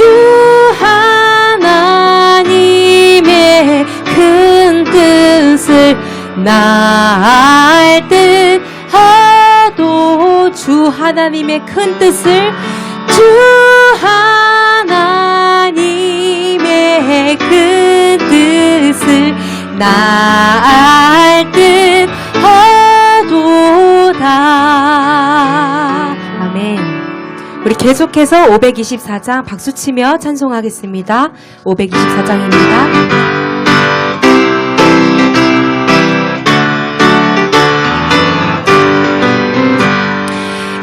주 하나님의 큰 뜻을 나을 듯 하도 주 하나님의 큰 뜻을 주 하나님의 큰 뜻을 나을 듯 하도다. 아멘. 우리 계속해서 524장 박수치며 찬송하겠습니다. 524장입니다.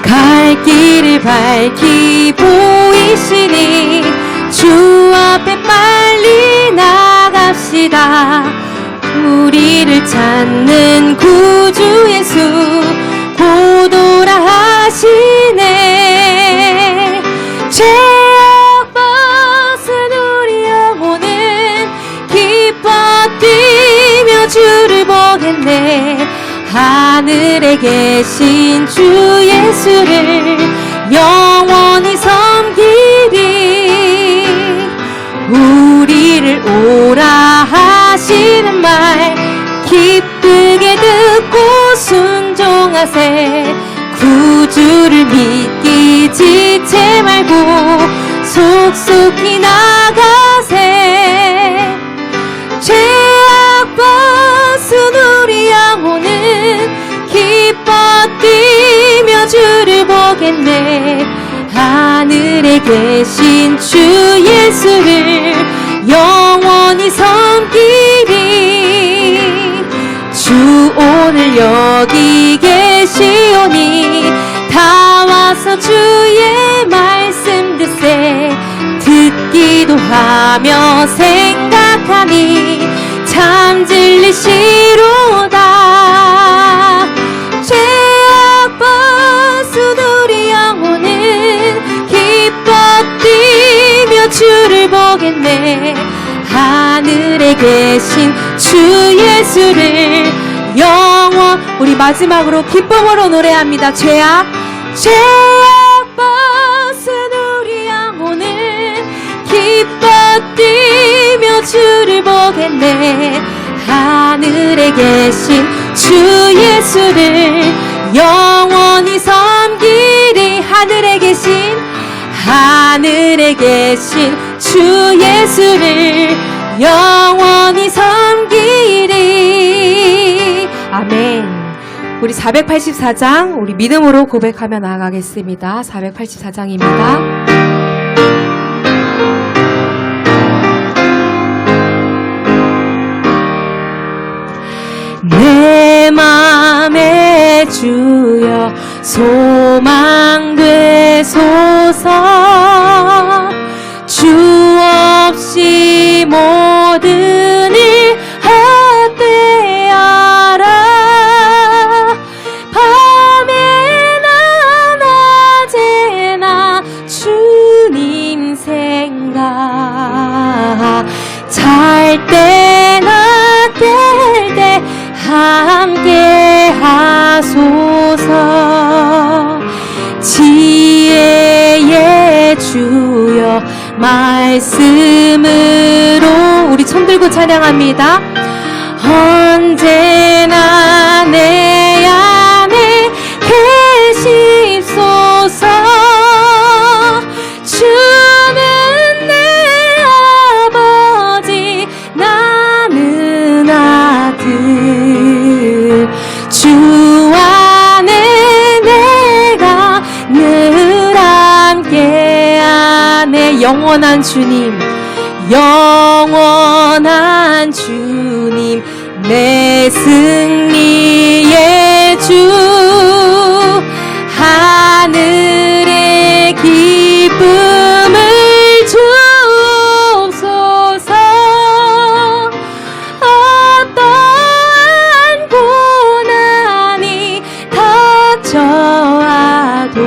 갈 길을 밝히 보이시니 주 앞에 빨리 나갑시다. 우리를 찾는 구주 예수 곧 오라 하시네. 죄악 벗은 우리 영혼은 기뻐 뛰며 주를 보겠네. 하늘에 계신 주 예수를 영원히 섬기리. 우리를 오라 하시는 말 기쁘게 듣고 순종하세. 구주를 믿기 지체 말고 속속히 나가세. 죄악 벗은 우리 영혼은 기뻐 뛰며 주를 보겠네. 하늘에 계신 주 예수를 영원히 섬기리. 주 오늘 여기 계시오니 다 와서 주의 말씀 듣세. 듣기도 하며 생각하니 참 진리시로다. 죄악 벗은 우리 영혼은 기뻐 뛰며 주를 보겠네. 하늘에 계신 주 예수를 영원. 우리 마지막으로 기쁨으로 노래합니다. 죄악 벗은 우리 영혼은 기뻐 뛰며 주를 보겠네. 하늘에 계신 주 예수를 영원히 섬기리. 하늘에 계신 주 예수를 영원히 섬기리. 아멘. 우리 484장 우리 믿음으로 고백하며 나아가겠습니다. 484장입니다. 내 맘에 주여 소망 되소서. 주 없이 모든 일 헛되어라. 밤에나 낮에나 주님 생각. 잘 때나 깰 때 함께 하소서. 지혜의 주여 말씀으로 우리 손들고 찬양합니다. 언제나 내 안에 계시소서. 주는 내 아버지 나는 아들. 주 안에 내가 늘 함께하네. 영원한 주님, 영원한 주님, 내 승리의 주. 하늘의 기쁨을 주옵소서. 어떠한 고난이 닥쳐와도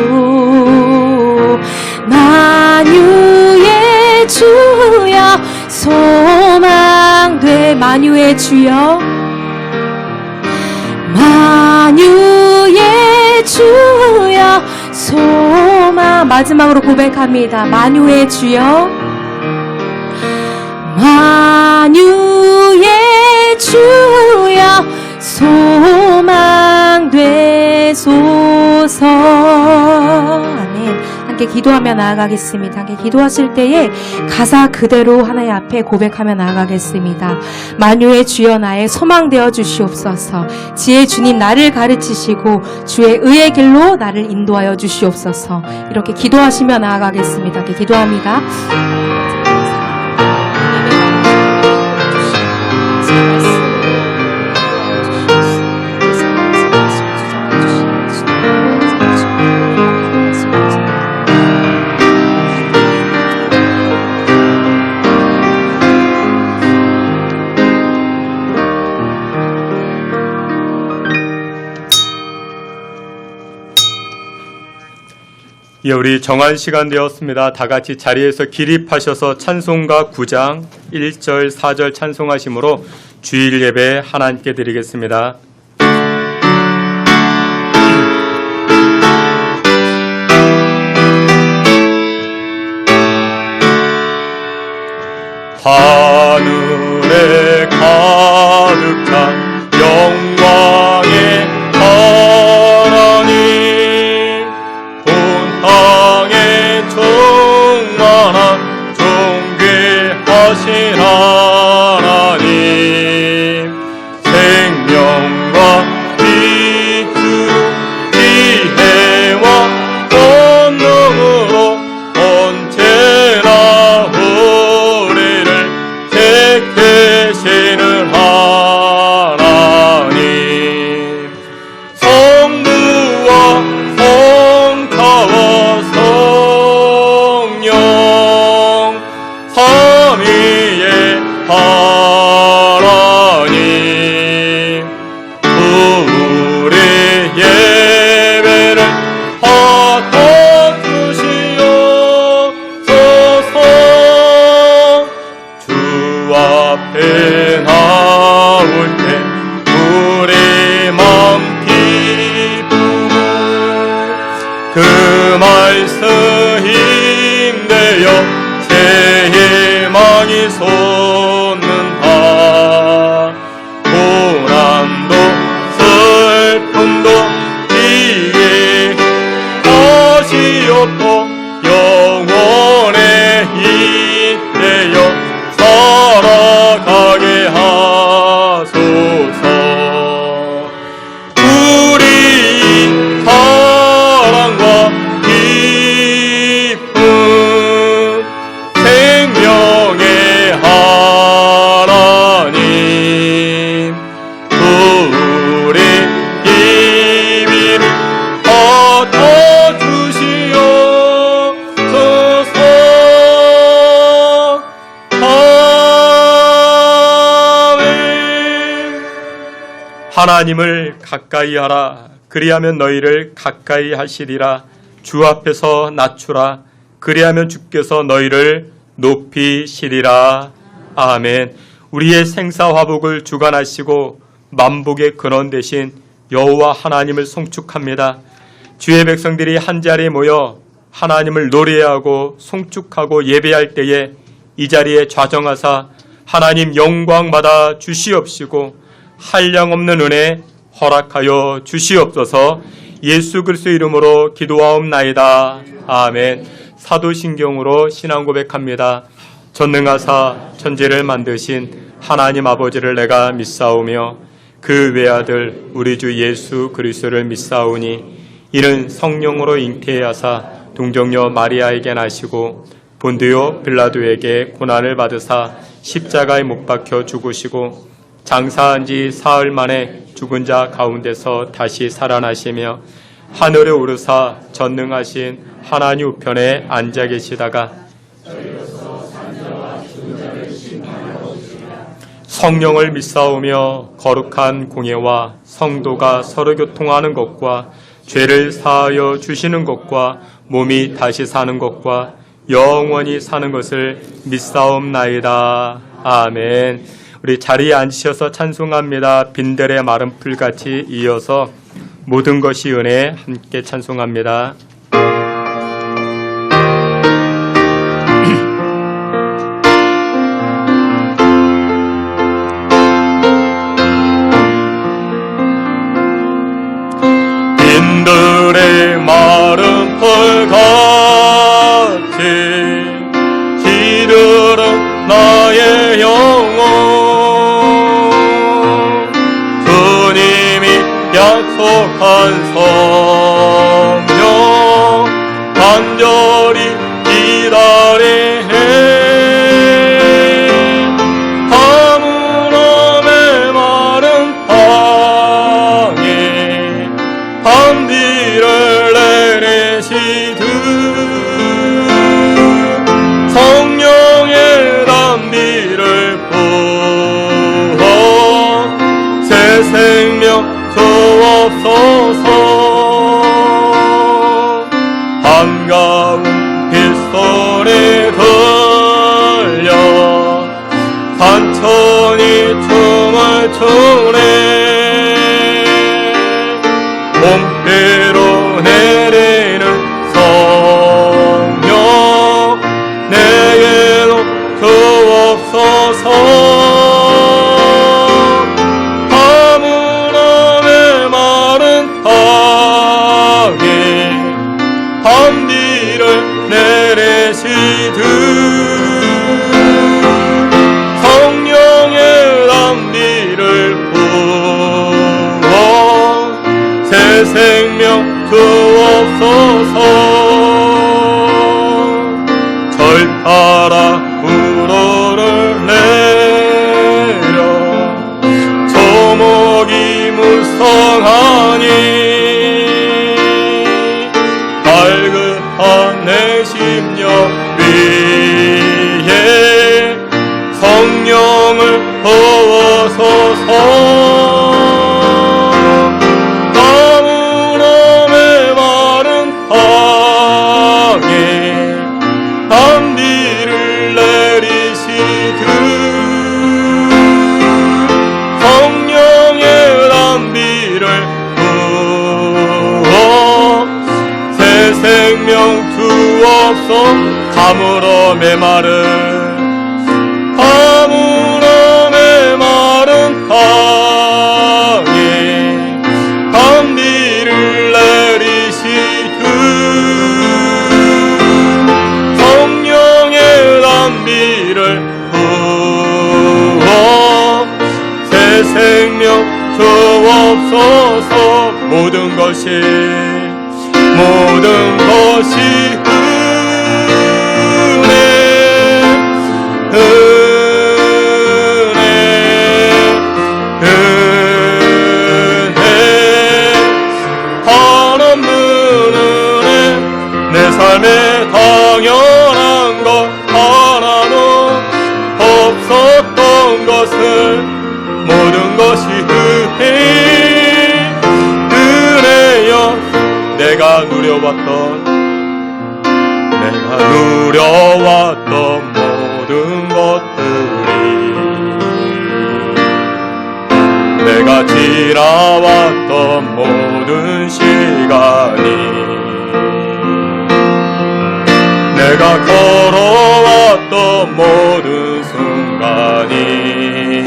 만유의 주여 소망돼. 만유의 주여, 만유의 주여 소망 마지막으로 고백합니다. 만유의 주여, 만유의 주여 소망 되소서. 아멘. 함께 기도하며 나아가겠습니다. 함께 기도하실 때에 가사 그대로 하나님 앞에 고백하며 나아가겠습니다. 만유의 주여 나의 소망 되어 주시옵소서. 지혜 주님 나를 가르치시고 주의 의의 길로 나를 인도하여 주시옵소서. 이렇게 기도하시며 나아가겠습니다. 함께 기도합니다. 예, 우리 정한 시간 되었습니다. 다 같이 자리에서 기립하셔서 찬송가 9장 1절 4절 찬송하심으로 주일 예배 하나님께 드리겠습니다. 하늘에 가득 찬 영광의 하나님, 땅에 충만한 존귀하신 하나님, 생명과 빛으로 지혜와 권능으로 언제나 우리를 택하시는 하나님, 성부와 성자와 성령 삼위의 하나님, 우리 예배를 받아주시옵소서. 주 앞에 나올 때 우리 마음 기쁘고 그 말씀 힘내어 새 희망이 솟는다. 고난도 슬픔도 이게 다시 없고 영원에 인내어 살아가게 하소서. 우리 사랑과 기쁨 생명의 하나님, 우리 이비를 받아주시옵소서. 아멘. 하나님을 가까이 하라. 그리하면 너희를 가까이 하시리라. 주 앞에서 낮추라. 그리하면 주께서 너희를 높이시리라. 아멘. 우리의 생사화복을 주관하시고 만복의 근원 되신 여호와 하나님을 송축합니다. 주의 백성들이 한자리에 모여 하나님을 노래하고 송축하고 예배할 때에 이 자리에 좌정하사 하나님 영광 받아 주시옵시고 한량없는 은혜 허락하여 주시옵소서. 예수 그리스도 이름으로 기도하옵나이다. 아멘. 사도신경으로 신앙 고백합니다. 전능하사 천지를 만드신 하나님 아버지를 내가 믿사오며 그 외아들 우리 주 예수 그리스도를 믿사오니 이는 성령으로 잉태하사 동정녀 마리아에게 나시고 본디오 빌라도에게 고난을 받으사 십자가에 못 박혀 죽으시고 장사한 지 사흘 만에 죽은 자 가운데서 다시 살아나시며 하늘에 오르사 전능하신 하나님 우편에 앉아 계시다가 성령을 믿사오며 거룩한 공예와 성도가 서로 교통하는 것과 죄를 사하여 주시는 것과 몸이 다시 사는 것과 영원히 사는 것을 믿사옵나이다. 아멘. 우리 자리에 앉으셔서 찬송합니다. 빈들의 마른 풀같이 이어서 모든 것이 은혜 함께 찬송합니다. 샘펄같이 기르는 나의 영혼 주님이 약속한 성령 간절히 기다리네 가물어 메마른 땅에 단비를 내리시듯 성령의 단비를 부어 새 생명 주옵소서 반가운 빗소리 들려 산천이 춤을 추네 봄비로 내리는 성령 내게로 주옵소서 가물어 메마른 땅에 단비를 내리시듯 성령의 단비를 부어 새 생명 주옵소서 절 따라 우러를 내려 조목이 무성하니 발긋한 내 심령 위에 성령을 부어소서 가물어 메마른 땅에 단비를 내리시듯 성령의 단비를 부어 새 생명 주옵소서 가물어 메마른 땅에 단비를 내리시듯 성령의 단비를 부어 새 생명 주옵소서 모든 것이 은혜 한없는 은혜 내 삶에 당연한 것 하나도 없었던 것을 모든 것이 은혜여 내가 누려왔던 모든 것들이 내가 지나왔던 모든 시간이 내가 걸어왔던 모든 순간이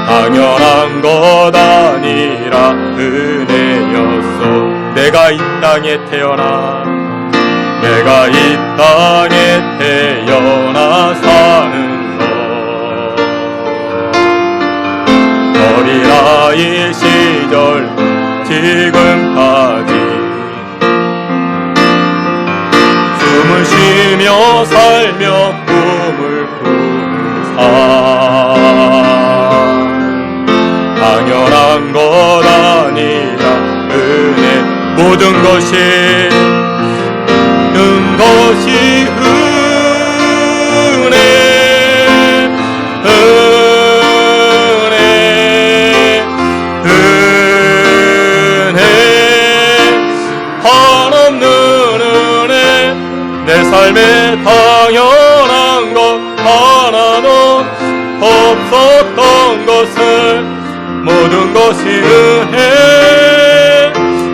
당연한 것 아니라 은혜였소 내가 이 땅에 태어나 사는 것 어린아이 시절 지금까지 숨을 쉬며 살며 꿈을 꾸는 삶 당연한 것 아니라 은혜 모든 것이 은혜 한없는 은혜 내 삶에 당연한 것 하나도 없었던 것을 모든 것이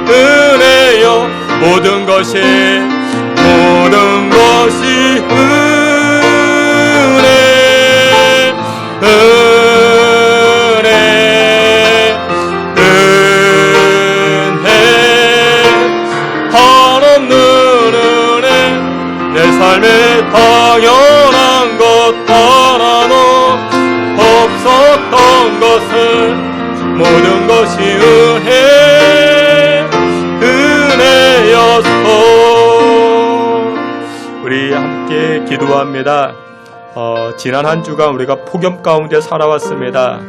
은혜여 모든 것이 당연한 것 하나도 없었던 것은 모든 것이 은혜였어. 우리 함께 기도합니다. 지난 한 주간 우리가 폭염 가운데 살아왔습니다.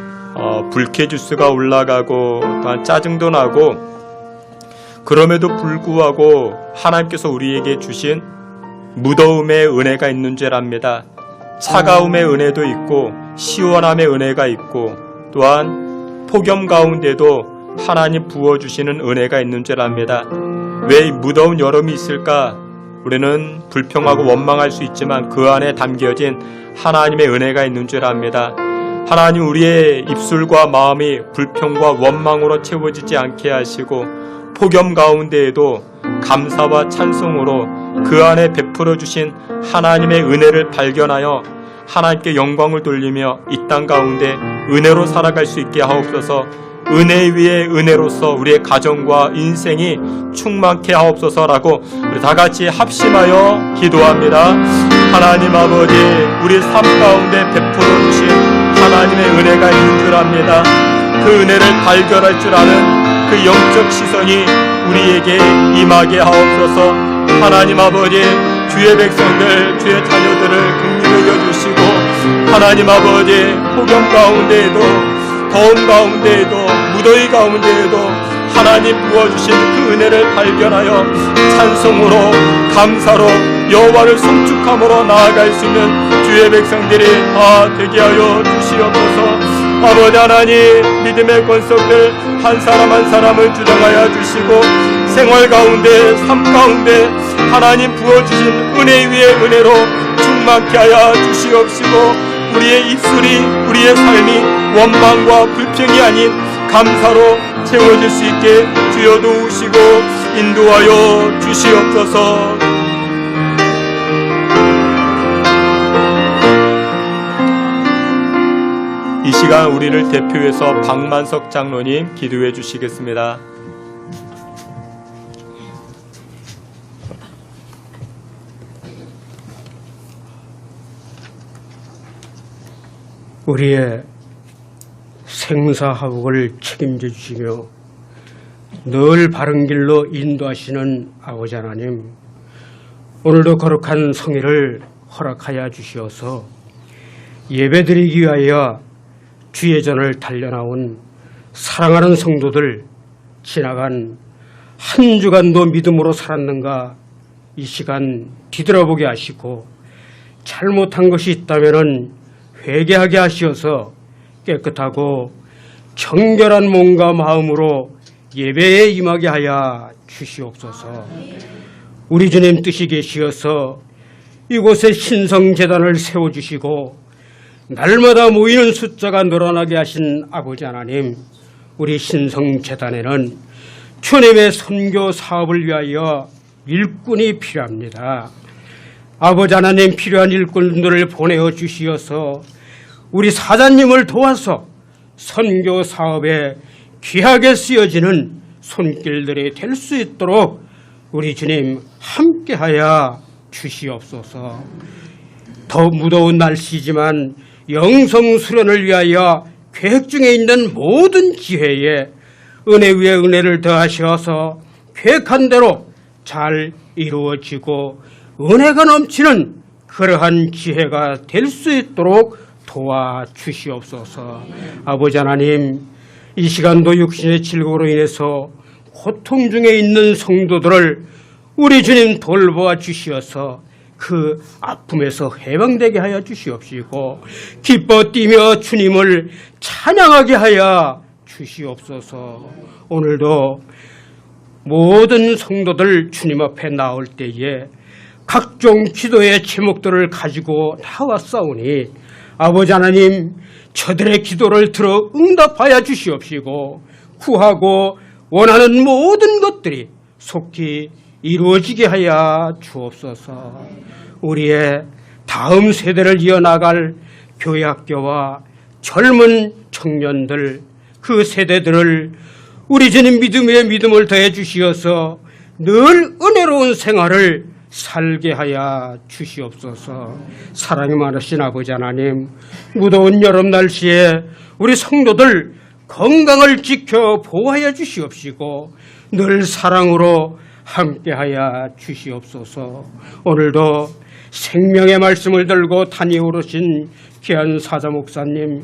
불쾌지수가 올라가고 또한 짜증도 나고, 그럼에도 불구하고 하나님께서 우리에게 주신 무더움의 은혜가 있는 줄 압니다. 차가움의 은혜도 있고 시원함의 은혜가 있고, 또한 폭염 가운데도 하나님 부어주시는 은혜가 있는 줄 압니다. 왜 이 무더운 여름이 있을까? 우리는 불평하고 원망할 수 있지만 그 안에 담겨진 하나님의 은혜가 있는 줄 압니다. 하나님, 우리의 입술과 마음이 불평과 원망으로 채워지지 않게 하시고, 폭염 가운데에도 감사와 찬송으로 그 안에 베풀어 주신 하나님의 은혜를 발견하여 하나님께 영광을 돌리며 이 땅 가운데 은혜로 살아갈 수 있게 하옵소서. 은혜 위에 은혜로서 우리의 가정과 인생이 충만케 하옵소서라고 우리 다 같이 합심하여 기도합니다. 하나님 아버지, 우리 삶 가운데 베풀어 주신 하나님의 은혜가 있는 줄 압니다. 그 은혜를 발견할 줄 아는 그 영적 시선이 우리에게 임하게 하옵소서. 하나님 아버지, 주의 백성들, 주의 자녀들을 긍휼히 여겨주시고, 하나님 아버지, 폭염 가운데에도, 더운 가운데에도, 무더위 가운데에도 하나님 부어주신 그 은혜를 발견하여 찬송으로, 감사로, 여호와를 송축함으로 나아갈 수 있는 주의 백성들이 다 되게 하여 주시옵소서. 아버지 하나님, 믿음의 권속들 한 사람 한 사람을 주장하여 주시고, 생활 가운데, 삶 가운데 하나님 부어주신 은혜 위에 은혜로 충만케 하여 주시옵시고, 우리의 입술이, 우리의 삶이 원망과 불평이 아닌 감사로 채워질 수 있게 주여 도우시고 인도하여 주시옵소서. 이 시간 우리를 대표해서 박만석 장로님 기도해 주시겠습니다. 우리의 생사화복을 책임져 주시며 늘 바른 길로 인도하시는 아버지 하나님, 오늘도 거룩한 성회를 허락하여 주시어서 예배드리기 위하여 주의 전을 달려나온 사랑하는 성도들, 지나간 한 주간도 믿음으로 살았는가 이 시간 뒤돌아보게 하시고, 잘못한 것이 있다면 회개하게 하시어서 깨끗하고 정결한 몸과 마음으로 예배에 임하게 하여 주시옵소서. 우리 주님 뜻이 계시어서 이곳에 신성재단을 세워주시고 날마다 모이는 숫자가 늘어나게 하신 아버지 하나님, 우리 신성재단에는 주님의 선교 사업을 위하여 일꾼이 필요합니다. 아버지 하나님, 필요한 일꾼들을 보내어 주시어서 우리 사장님을 도와서 선교 사업에 귀하게 쓰여지는 손길들이 될 수 있도록 우리 주님 함께하여 주시옵소서. 더 무더운 날씨지만 영성 수련을 위하여 계획 중에 있는 모든 지혜에 은혜 위에 은혜를 더하셔서 계획한 대로 잘 이루어지고 은혜가 넘치는 그러한 지혜가 될 수 있도록 도와주시옵소서. 아버지 하나님, 이 시간도 육신의 질고로 인해서 고통 중에 있는 성도들을 우리 주님 돌보아 주시어서 그 아픔에서 해방되게 하여 주시옵시고, 기뻐 뛰며 주님을 찬양하게 하여 주시옵소서. 오늘도 모든 성도들 주님 앞에 나올 때에 각종 기도의 제목들을 가지고 나왔사오니 아버지 하나님, 저들의 기도를 들어 응답하여 주시옵시고, 구하고 원하는 모든 것들이 속히 이루어지게 하여 주옵소서. 우리의 다음 세대를 이어나갈 교회학교와 젊은 청년들, 그 세대들을 우리 주님 믿음에 믿음을 더해 주시어서 늘 은혜로운 생활을 살게 하여 주시옵소서. 사랑이 많으신 아버지 하나님, 무더운 여름 날씨에 우리 성도들 건강을 지켜 보호하여 주시옵시고 늘 사랑으로 함께하여 주시옵소서. 오늘도 생명의 말씀을 들고 단위 오르신 귀한 사자 목사님,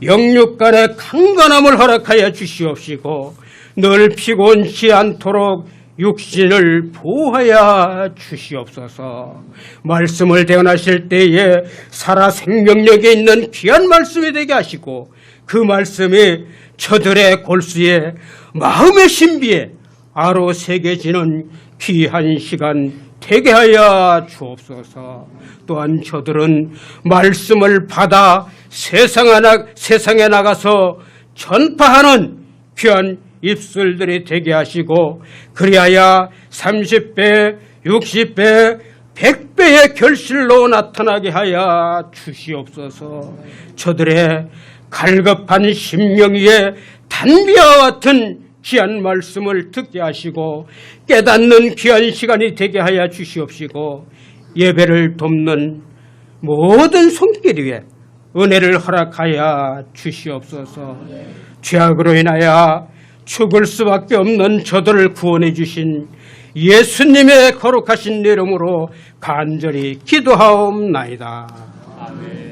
영육간의 강건함을 허락하여 주시옵시고 늘 피곤치 않도록 육신을 보호하여 주시옵소서. 말씀을 대언하실 때에 살아 생명력에 있는 귀한 말씀이 되게 하시고 그 말씀이 저들의 골수에 마음의 신비에 아로 새겨지는 귀한 시간 되게 하여 주옵소서. 또한 저들은 말씀을 받아 세상에 나가서 전파하는 귀한 입술들이 되게 하시고 그리하여 30배, 60배, 100배의 결실로 나타나게 하여 주시옵소서. 저들의 갈급한 심령 위에 단비와 같은 귀한 말씀을 듣게 하시고 깨닫는 귀한 시간이 되게 하여 주시옵시고 예배를 돕는 모든 손길 위에 은혜를 허락하여 주시옵소서. 죄악으로 인하여 죽을 수밖에 없는 저들을 구원해 주신 예수님의 거룩하신 이름으로 간절히 기도하옵나이다. 아멘.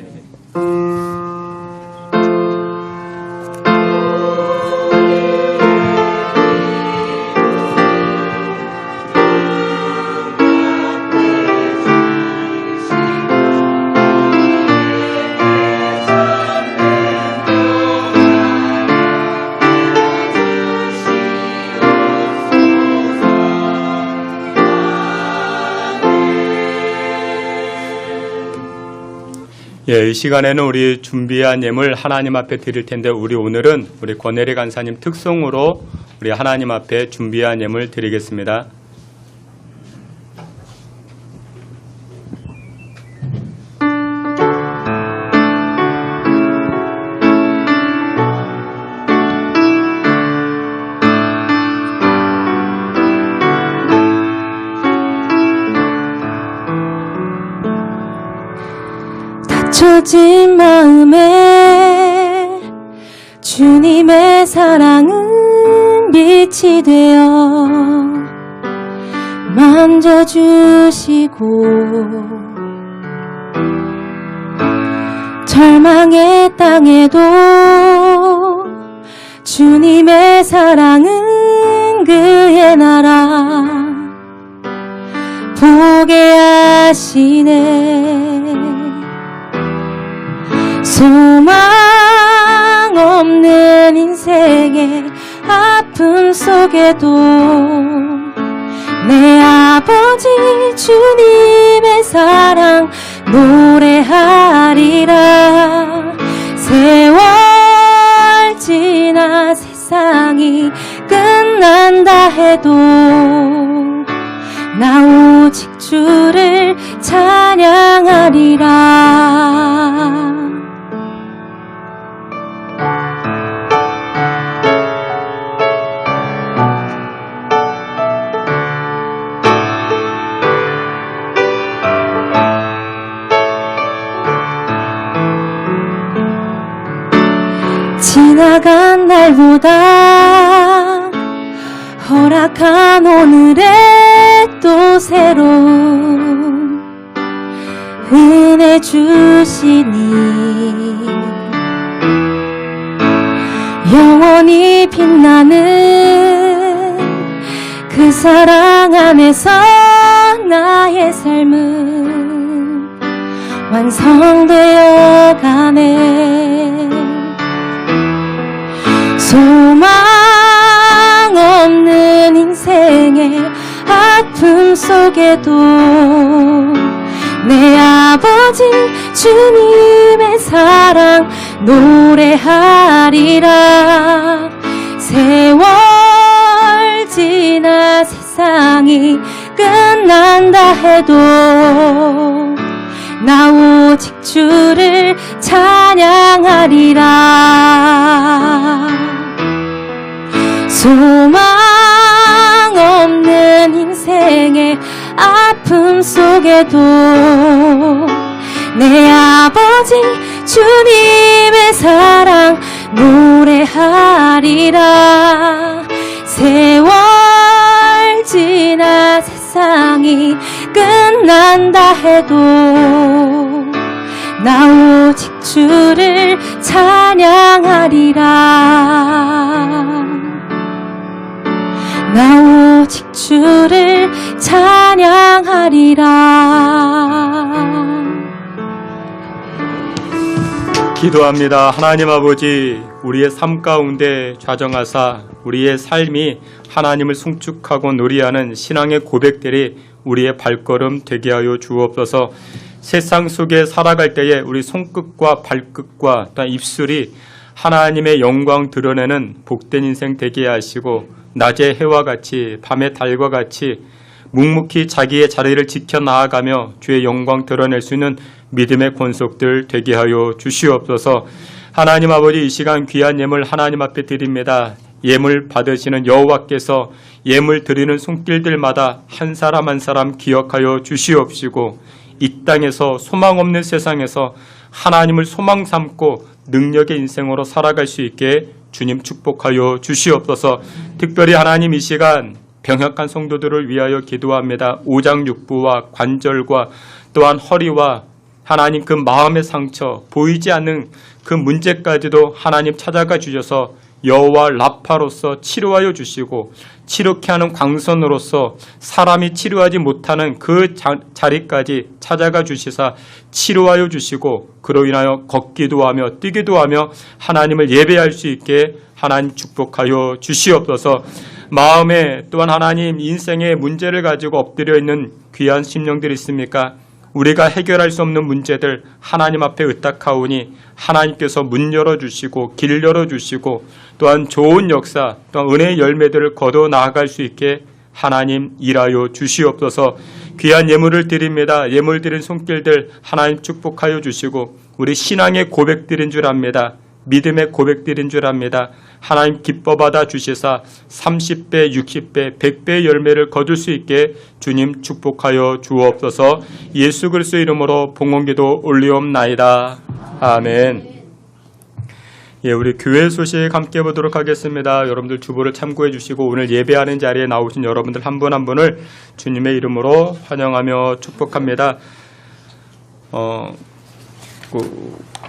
이 시간에는 우리 준비한 예물 하나님 앞에 드릴 텐데 오늘은 우리 권혜리 간사님 특송으로 우리 하나님 앞에 준비한 예물 드리겠습니다. 젖은 마음에 주님의 사랑은 빛이 되어 만져주시고 절망의 땅에도 주님의 사랑은 그의 나라 보게 하시네. 소망 없는 인생의 아픔 속에도 내 아버지 주님의 사랑 노래하리라. 세월 지나 세상이 끝난다 해도 나 오직 주를 찬양하리라. 지나간 날보다 허락한 오늘에 또 새로운 은혜 주시니 영원히 빛나는 그 사랑 안에서 나의 삶은 완성되어 가네. 소망 없는 인생의 아픔 속에도 내 아버지 주님의 사랑 노래하리라. 세월 지나 세상이 끝난다 해도 나 오직 주를 찬양하리라. 소망 없는 인생의 아픔 해도 내 아버지 주님의 사랑 노래하리라. 세월 지나 세상이 끝난다 해도 나 오직 주를 찬양하리라. 나 오직 주를 찬양하리라. 기도합니다. 하나님 아버지, 우리의 삶 가운데 좌정하사 우리의 삶이 하나님을 송축하고 놀이하는 신앙의 고백들이 우리의 발걸음 되게 하여 주옵소서. 세상 속에 살아갈 때에 우리 손끝과 발끝과 또 입술이 하나님의 영광 드러내는 복된 인생 되게 하시고, 낮의 해와 같이 밤의 달과 같이 묵묵히 자기의 자리를 지켜 나아가며 주의 영광 드러낼 수 있는 믿음의 권속들 되게 하여 주시옵소서. 하나님 아버지, 이 시간 귀한 예물 하나님 앞에 드립니다. 예물 받으시는 여호와께서 예물 드리는 손길들마다 한 사람 한 사람 기억하여 주시옵시고, 이 땅에서 소망 없는 세상에서 하나님을 소망 삼고 능력의 인생으로 살아갈 수 있게 주님 축복하여 주시옵소서. 특별히 하나님, 이 시간 병약한 성도들을 위하여 기도합니다. 오장육부와 관절과 또한 허리와 하나님 그 마음의 상처, 보이지 않는 그 문제까지도 하나님 찾아가 주셔서 여호와 라파로서 치료하여 주시고, 치료케 하는 광선으로서 사람이 치료하지 못하는 그 자리까지 찾아가 주시사 치료하여 주시고, 그로 인하여 걷기도 하며 뛰기도 하며 하나님을 예배할 수 있게 하나님 축복하여 주시옵소서. 마음에 또한 하나님 인생의 문제를 가지고 엎드려 있는 귀한 심령들이 있습니까? 우리가 해결할 수 없는 문제들 하나님 앞에 의탁하오니 하나님께서 문 열어주시고 길 열어주시고 또한 좋은 역사 또한 은혜의 열매들을 거둬 나아갈 수 있게 하나님 일하여 주시옵소서. 귀한 예물을 드립니다. 예물 드린 손길들 하나님 축복하여 주시고, 우리 신앙의 고백들인 줄 압니다. 믿음의 고백들인 줄 압니다. 하나님 기뻐 받아 주시사 30배, 60배, 100배의 열매를 거둘 수 있게 주님 축복하여 주옵소서. 예수 그리스도의 이름으로 봉헌기도 올리옵나이다. 아멘. 예, 우리 교회 소식 함께 보도록 하겠습니다. 여러분들 주보를 참고해 주시고 오늘 예배하는 자리에 나오신 여러분들 한 분 한 분을 주님의 이름으로 환영하며 축복합니다.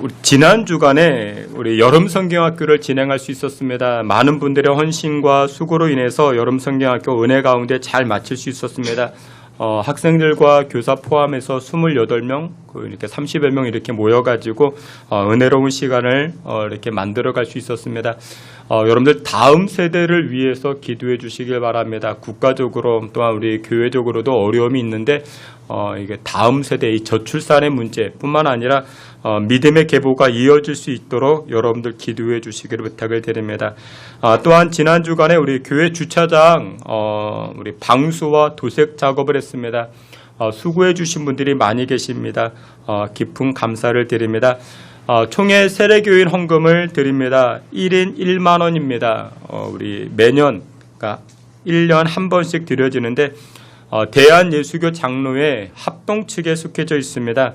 우리 지난 주간에 우리 여름 성경학교를 진행할 수 있었습니다. 많은 분들의 헌신과 수고로 인해서 여름 성경학교 은혜 가운데 잘 마칠 수 있었습니다. 학생들과 교사 포함해서 28명, 이렇게 30여 명 이렇게 모여가지고 은혜로운 시간을 이렇게 만들어갈 수 있었습니다. 여러분들 다음 세대를 위해서 기도해 주시길 바랍니다. 국가적으로 또한 우리 교회적으로도 어려움이 있는데 이게 다음 세대의 저출산의 문제뿐만 아니라 믿음의 계보가 이어질 수 있도록 여러분들 기도해 주시기를 부탁을 드립니다. 또한 지난 주간에 우리 교회 주차장 우리 방수와 도색 작업을 했습니다. 수고해 주신 분들이 많이 계십니다. 깊은 감사를 드립니다. 총회 세례교인 헌금을 드립니다. 1인 1만 원입니다. 우리 매년 그러니까 1년 한 번씩 드려지는데 대한예수교 장로회 합동 측에 속해져 있습니다.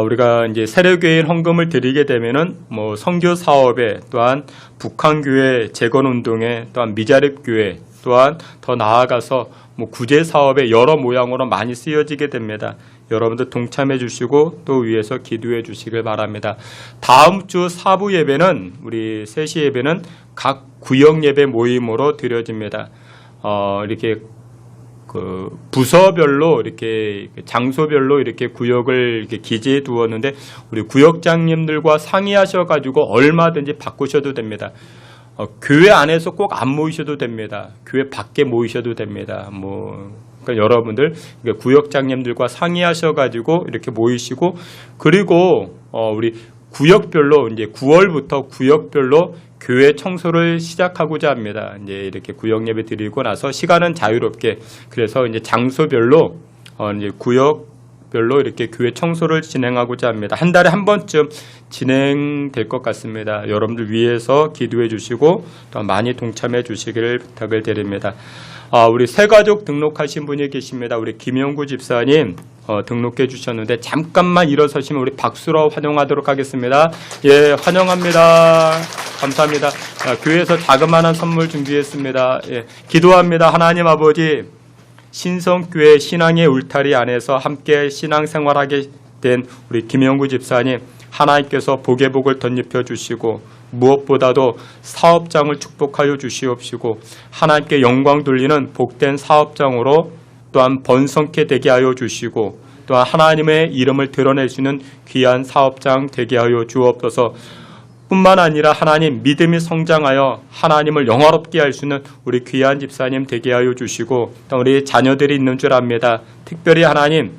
우리가 이제 세례교인 헌금을 드리게 되면은 뭐 선교 사업에 또한 북한교회 재건운동에 또한 미자립교회 또한 더 나아가서 뭐 구제 사업에 여러 모양으로 많이 쓰여지게 됩니다. 여러분들 동참해 주시고 또 위에서 기도해 주시길 바랍니다. 다음 주 4부 예배는 우리 3시 예배는 각 구역 예배 모임으로 드려집니다. 이렇게 그 부서별로 이렇게 장소별로 이렇게 구역을 이렇게 기재해 두었는데 우리 구역장님들과 상의하셔 가지고 얼마든지 바꾸셔도 됩니다. 교회 안에서 꼭 안 모이셔도 됩니다. 교회 밖에 모이셔도 됩니다. 그러니까 여러분들 구역장님들과 상의하셔 가지고 이렇게 모이시고, 그리고 우리 구역별로 이제 9월부터 구역별로 교회 청소를 시작하고자 합니다. 이제 이렇게 구역 예배 드리고 나서 시간은 자유롭게, 그래서 이제 장소별로 이제 구역 별로 이렇게 교회 청소를 진행하고자 합니다. 한 달에 한 번쯤 진행될 것 같습니다. 여러분들 위해서 기도해 주시고 또 많이 동참해 주시기를 부탁을 드립니다. 우리 새가족 등록하신 분이 계십니다. 우리 김영구 집사님 등록해 주셨는데 잠깐만 일어서시면 우리 박수로 환영하도록 하겠습니다. 예, 환영합니다. 감사합니다. 교회에서 자그마한 선물 준비했습니다. 예, 기도합니다. 하나님 아버지, 신성교회 신앙의 울타리 안에서 함께 신앙생활하게 된 우리 김영구 집사님, 하나님께서 복의 복을 덧입혀 주시고 무엇보다도 사업장을 축복하여 주시옵시고 하나님께 영광 돌리는 복된 사업장으로 또한 번성케 되게 하여 주시고 또한 하나님의 이름을 드러내시는 귀한 사업장 되게 하여 주옵소서. 뿐만 아니라 하나님 믿음이 성장하여 하나님을 영화롭게 할 수 있는 우리 귀한 집사님 되게 하여 주시고 또 우리 자녀들이 있는 줄 압니다. 특별히 하나님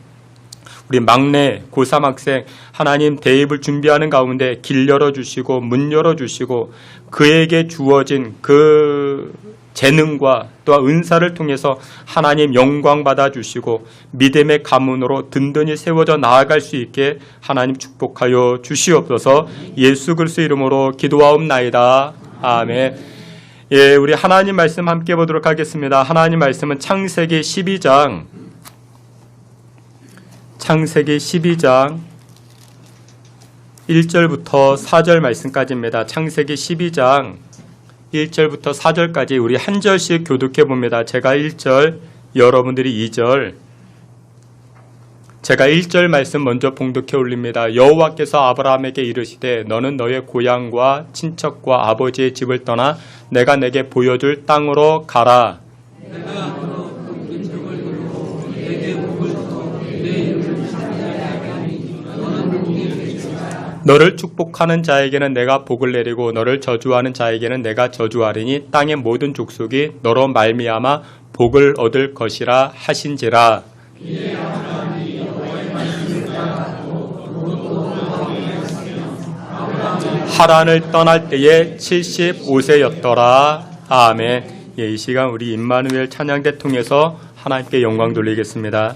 우리 막내 고3 학생 하나님 대입을 준비하는 가운데 길 열어주시고 문 열어주시고 그에게 주어진 그 재능과 또한 은사를 통해서 하나님 영광 받아주시고 믿음의 가문으로 든든히 세워져 나아갈 수 있게 하나님 축복하여 주시옵소서. 예수 그리스도 이름으로 기도하옵나이다. 아멘. 예, 우리 하나님 말씀 함께 보도록 하겠습니다. 하나님 말씀은 창세기 12장 1절부터 4절 말씀까지입니다. 창세기 12장 1절부터 4절까지 우리 한 절씩 교독해 봅니다. 제가 1절, 여러분들이 2절. 제가 1절 말씀 먼저 봉독해 올립니다. 여호와께서 아브라함에게 이르시되 너는 너의 고향과 친척과 아버지의 집을 떠나 내가 내게 보여줄 땅으로 가라. 너를 축복하는 자에게는 내가 복을 내리고 너를 저주하는 자에게는 내가 저주하리니 땅의 모든 족속이 너로 말미암아 복을 얻을 것이라 하신지라. 하란을 떠날 때에 75세였더라. 아멘. 예, 이 시간 우리 임마누엘 찬양대 통해서 하나님께 영광 돌리겠습니다.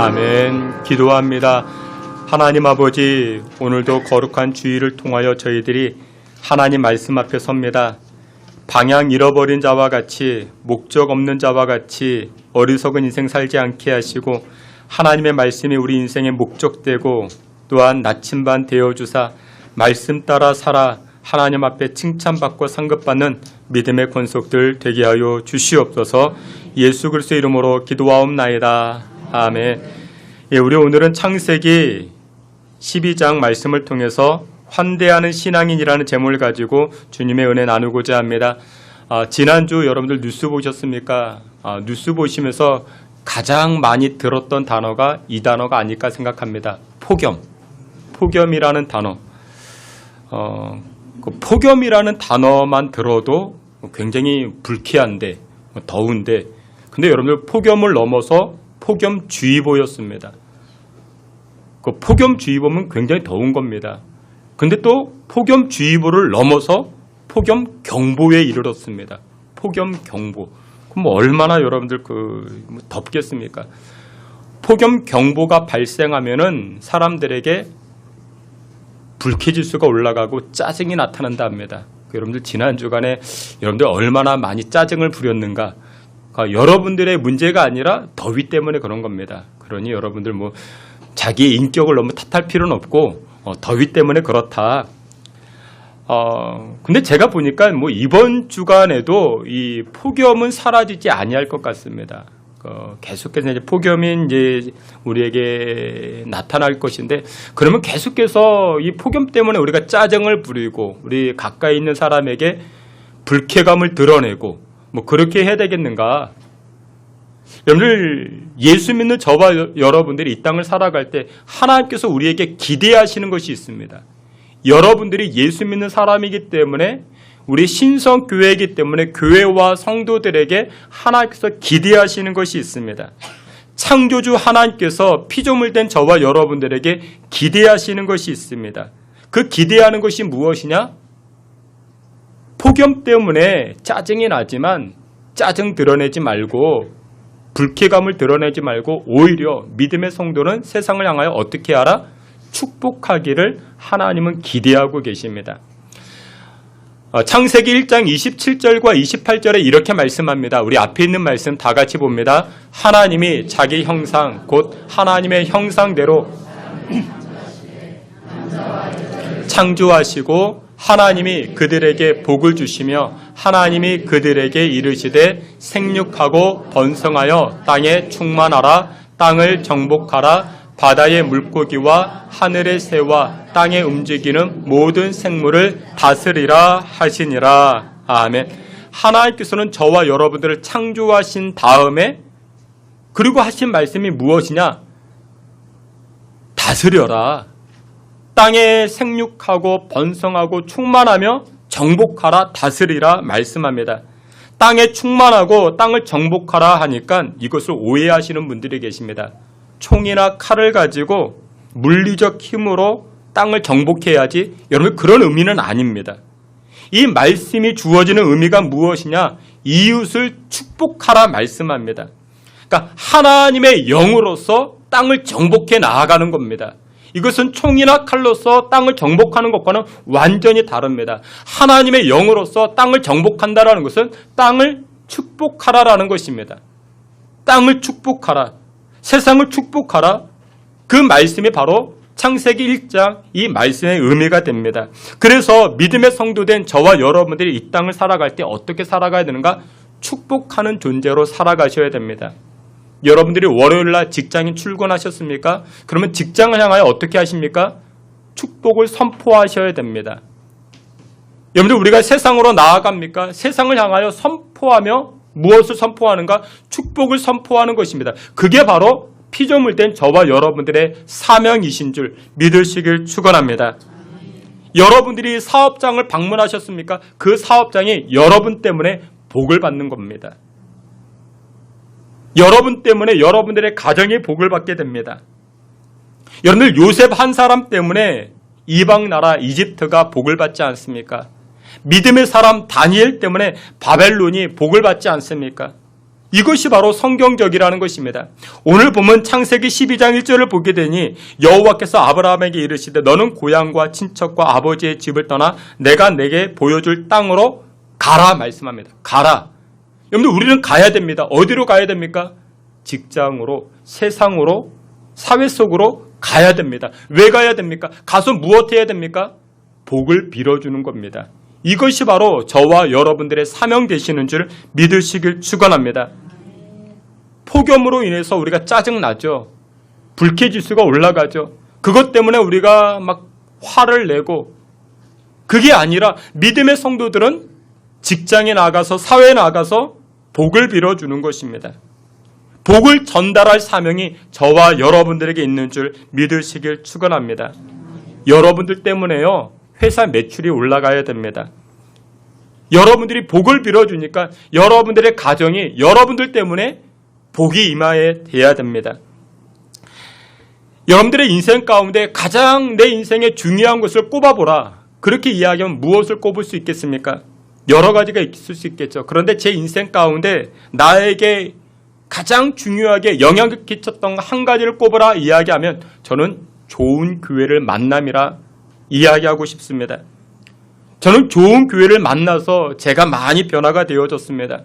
아멘. 기도합니다. 하나님 아버지, 오늘도 거룩한 주일을 통하여 저희들이 하나님 말씀 앞에 섭니다. 방향 잃어버린 자와 같이, 목적 없는 자와 같이 어리석은 인생 살지 않게 하시고 하나님의 말씀이 우리 인생의 목적되고 또한 나침반 되어주사 말씀 따라 살아 하나님 앞에 칭찬받고 상급받는 믿음의 권속들 되게 하여 주시옵소서. 예수 그리스도의 이름으로 기도하옵나이다. 아멘. 예, 우리 오늘은 창세기 12장 말씀을 통해서 환대하는 신앙인이라는 제목을 가지고 주님의 은혜 나누고자 합니다. 지난주 여러분들 뉴스 보셨습니까? 뉴스 보시면서 가장 많이 들었던 단어가 이 단어가 아닐까 생각합니다. 폭염이라는 단어. 그 폭염이라는 단어만 들어도 굉장히 불쾌한데, 더운데, 근데 여러분들 폭염을 넘어서 폭염주의보였습니다. 그 폭염주의보면 굉장히 더운 겁니다. 근데 또 폭염주의보를 넘어서 폭염경보에 이르렀습니다. 폭염경보. 그럼 뭐 얼마나 여러분들 덥겠습니까? 폭염경보가 발생하면은 사람들에게 불쾌지수가 올라가고 짜증이 나타난다 합니다. 여러분들 지난 주간에 여러분들 얼마나 많이 짜증을 부렸는가? 여러분들의 문제가 아니라 더위 때문에 그런 겁니다. 그러니 여러분들 뭐 자기의 인격을 너무 탓할 필요는 없고 더위 때문에 그렇다. 근데 제가 보니까 뭐 이번 주간에도 이 폭염은 사라지지 아니할 것 같습니다. 계속해서 이제 폭염이 이제 우리에게 나타날 것인데, 그러면 계속해서 이 폭염 때문에 우리가 짜증을 부리고 우리 가까이 있는 사람에게 불쾌감을 드러내고 뭐 그렇게 해야 되겠는가? 여러분들 예수 믿는 저와 여러분들이 이 땅을 살아갈 때 하나님께서 우리에게 기대하시는 것이 있습니다. 여러분들이 예수 믿는 사람이기 때문에, 우리 신성교회이기 때문에 교회와 성도들에게 하나님께서 기대하시는 것이 있습니다. 창조주 하나님께서 피조물 된 저와 여러분들에게 기대하시는 것이 있습니다. 그 기대하는 것이 무엇이냐? 폭염 때문에 짜증이 나지만 짜증 드러내지 말고, 불쾌감을 드러내지 말고 오히려 믿음의 성도는 세상을 향하여 어떻게 하라? 축복하기를 하나님은 기대하고 계십니다. 창세기 1장 27절과 28절에 이렇게 말씀합니다. 우리 앞에 있는 말씀 다 같이 봅니다. 하나님이 자기 형상 곧 하나님의 형상대로 창조하시고 하나님이 그들에게 복을 주시며 하나님이 그들에게 이르시되 생육하고 번성하여 땅에 충만하라. 땅을 정복하라. 바다의 물고기와 하늘의 새와 땅에 움직이는 모든 생물을 다스리라 하시니라. 아멘. 하나님께서는 저와 여러분들을 창조하신 다음에 그리고 하신 말씀이 무엇이냐? 다스려라. 땅에 생육하고 번성하고 충만하며 정복하라, 다스리라 말씀합니다. 땅에 충만하고 땅을 정복하라 하니까 이것을 오해하시는 분들이 계십니다. 총이나 칼을 가지고 물리적 힘으로 땅을 정복해야지, 여러분 그런 의미는 아닙니다. 이 말씀이 주어지는 의미가 무엇이냐? 이웃을 축복하라 말씀합니다. 그러니까 하나님의 영으로서 땅을 정복해 나아가는 겁니다. 이것은 총이나 칼로서 땅을 정복하는 것과는 완전히 다릅니다. 하나님의 영으로서 땅을 정복한다라는 것은 땅을 축복하라라는 것입니다. 땅을 축복하라. 세상을 축복하라. 그 말씀이 바로 창세기 1장 이 말씀의 의미가 됩니다. 그래서 믿음의 성도된 저와 여러분들이 이 땅을 살아갈 때 어떻게 살아가야 되는가? 축복하는 존재로 살아가셔야 됩니다. 여러분들이 월요일날 직장에 출근하셨습니까? 그러면 직장을 향하여 어떻게 하십니까? 축복을 선포하셔야 됩니다. 여러분들 우리가 세상으로 나아갑니까? 세상을 향하여 선포하며 무엇을 선포하는가? 축복을 선포하는 것입니다. 그게 바로 피조물 된 저와 여러분들의 사명이신 줄 믿으시길 축원합니다. 여러분들이 사업장을 방문하셨습니까? 그 사업장이 여러분 때문에 복을 받는 겁니다. 여러분 때문에 여러분들의 가정이 복을 받게 됩니다. 여러분들 요셉 한 사람 때문에 이방 나라 이집트가 복을 받지 않습니까? 믿음의 사람 다니엘 때문에 바벨론이 복을 받지 않습니까? 이것이 바로 성경적이라는 것입니다. 오늘 보면 창세기 12장 1절을 보게 되니 여호와께서 아브라함에게 이르시되 너는 고향과 친척과 아버지의 집을 떠나 내가 내게 보여줄 땅으로 가라 말씀합니다. 가라. 여러분들 우리는 가야 됩니다. 어디로 가야 됩니까? 직장으로, 세상으로, 사회 속으로 가야 됩니다. 왜 가야 됩니까? 가서 무엇 해야 됩니까? 복을 빌어주는 겁니다. 이것이 바로 저와 여러분들의 사명 되시는 줄 믿으시길 축원합니다. 폭염으로 인해서 우리가 짜증나죠. 불쾌지수가 올라가죠. 그것 때문에 우리가 막 화를 내고, 그게 아니라 믿음의 성도들은 직장에 나가서 사회에 나가서 복을 빌어주는 것입니다. 복을 전달할 사명이 저와 여러분들에게 있는 줄 믿으시길 축원합니다. 여러분들 때문에요, 회사 매출이 올라가야 됩니다. 여러분들이 복을 빌어주니까 여러분들의 가정이 여러분들 때문에 복이 임하게 돼야 됩니다. 여러분들의 인생 가운데 가장 내 인생에 중요한 것을 꼽아보라. 그렇게 이야기하면 무엇을 꼽을 수 있겠습니까? 여러 가지가 있을 수 있겠죠. 그런데 제 인생 가운데 나에게 가장 중요하게 영향을 끼쳤던 한 가지를 꼽으라 이야기하면 저는 좋은 교회를 만남이라 이야기하고 싶습니다. 저는 좋은 교회를 만나서 제가 많이 변화가 되어졌습니다.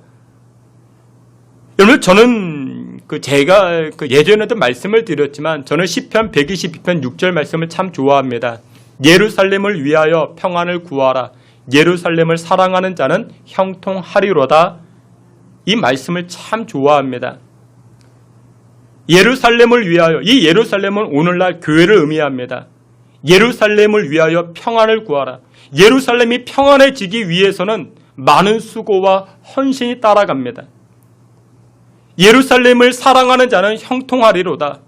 여러분, 저는 제가 예전에도 말씀을 드렸지만 저는 시편 122편 6절 말씀을 참 좋아합니다. 예루살렘을 위하여 평안을 구하라. 예루살렘을 사랑하는 자는 형통하리로다. 이 말씀을 참 좋아합니다. 예루살렘을 위하여, 이 예루살렘은 오늘날 교회를 의미합니다. 예루살렘을 위하여 평안을 구하라. 예루살렘이 평안해지기 위해서는 많은 수고와 헌신이 따라갑니다. 예루살렘을 사랑하는 자는 형통하리로다.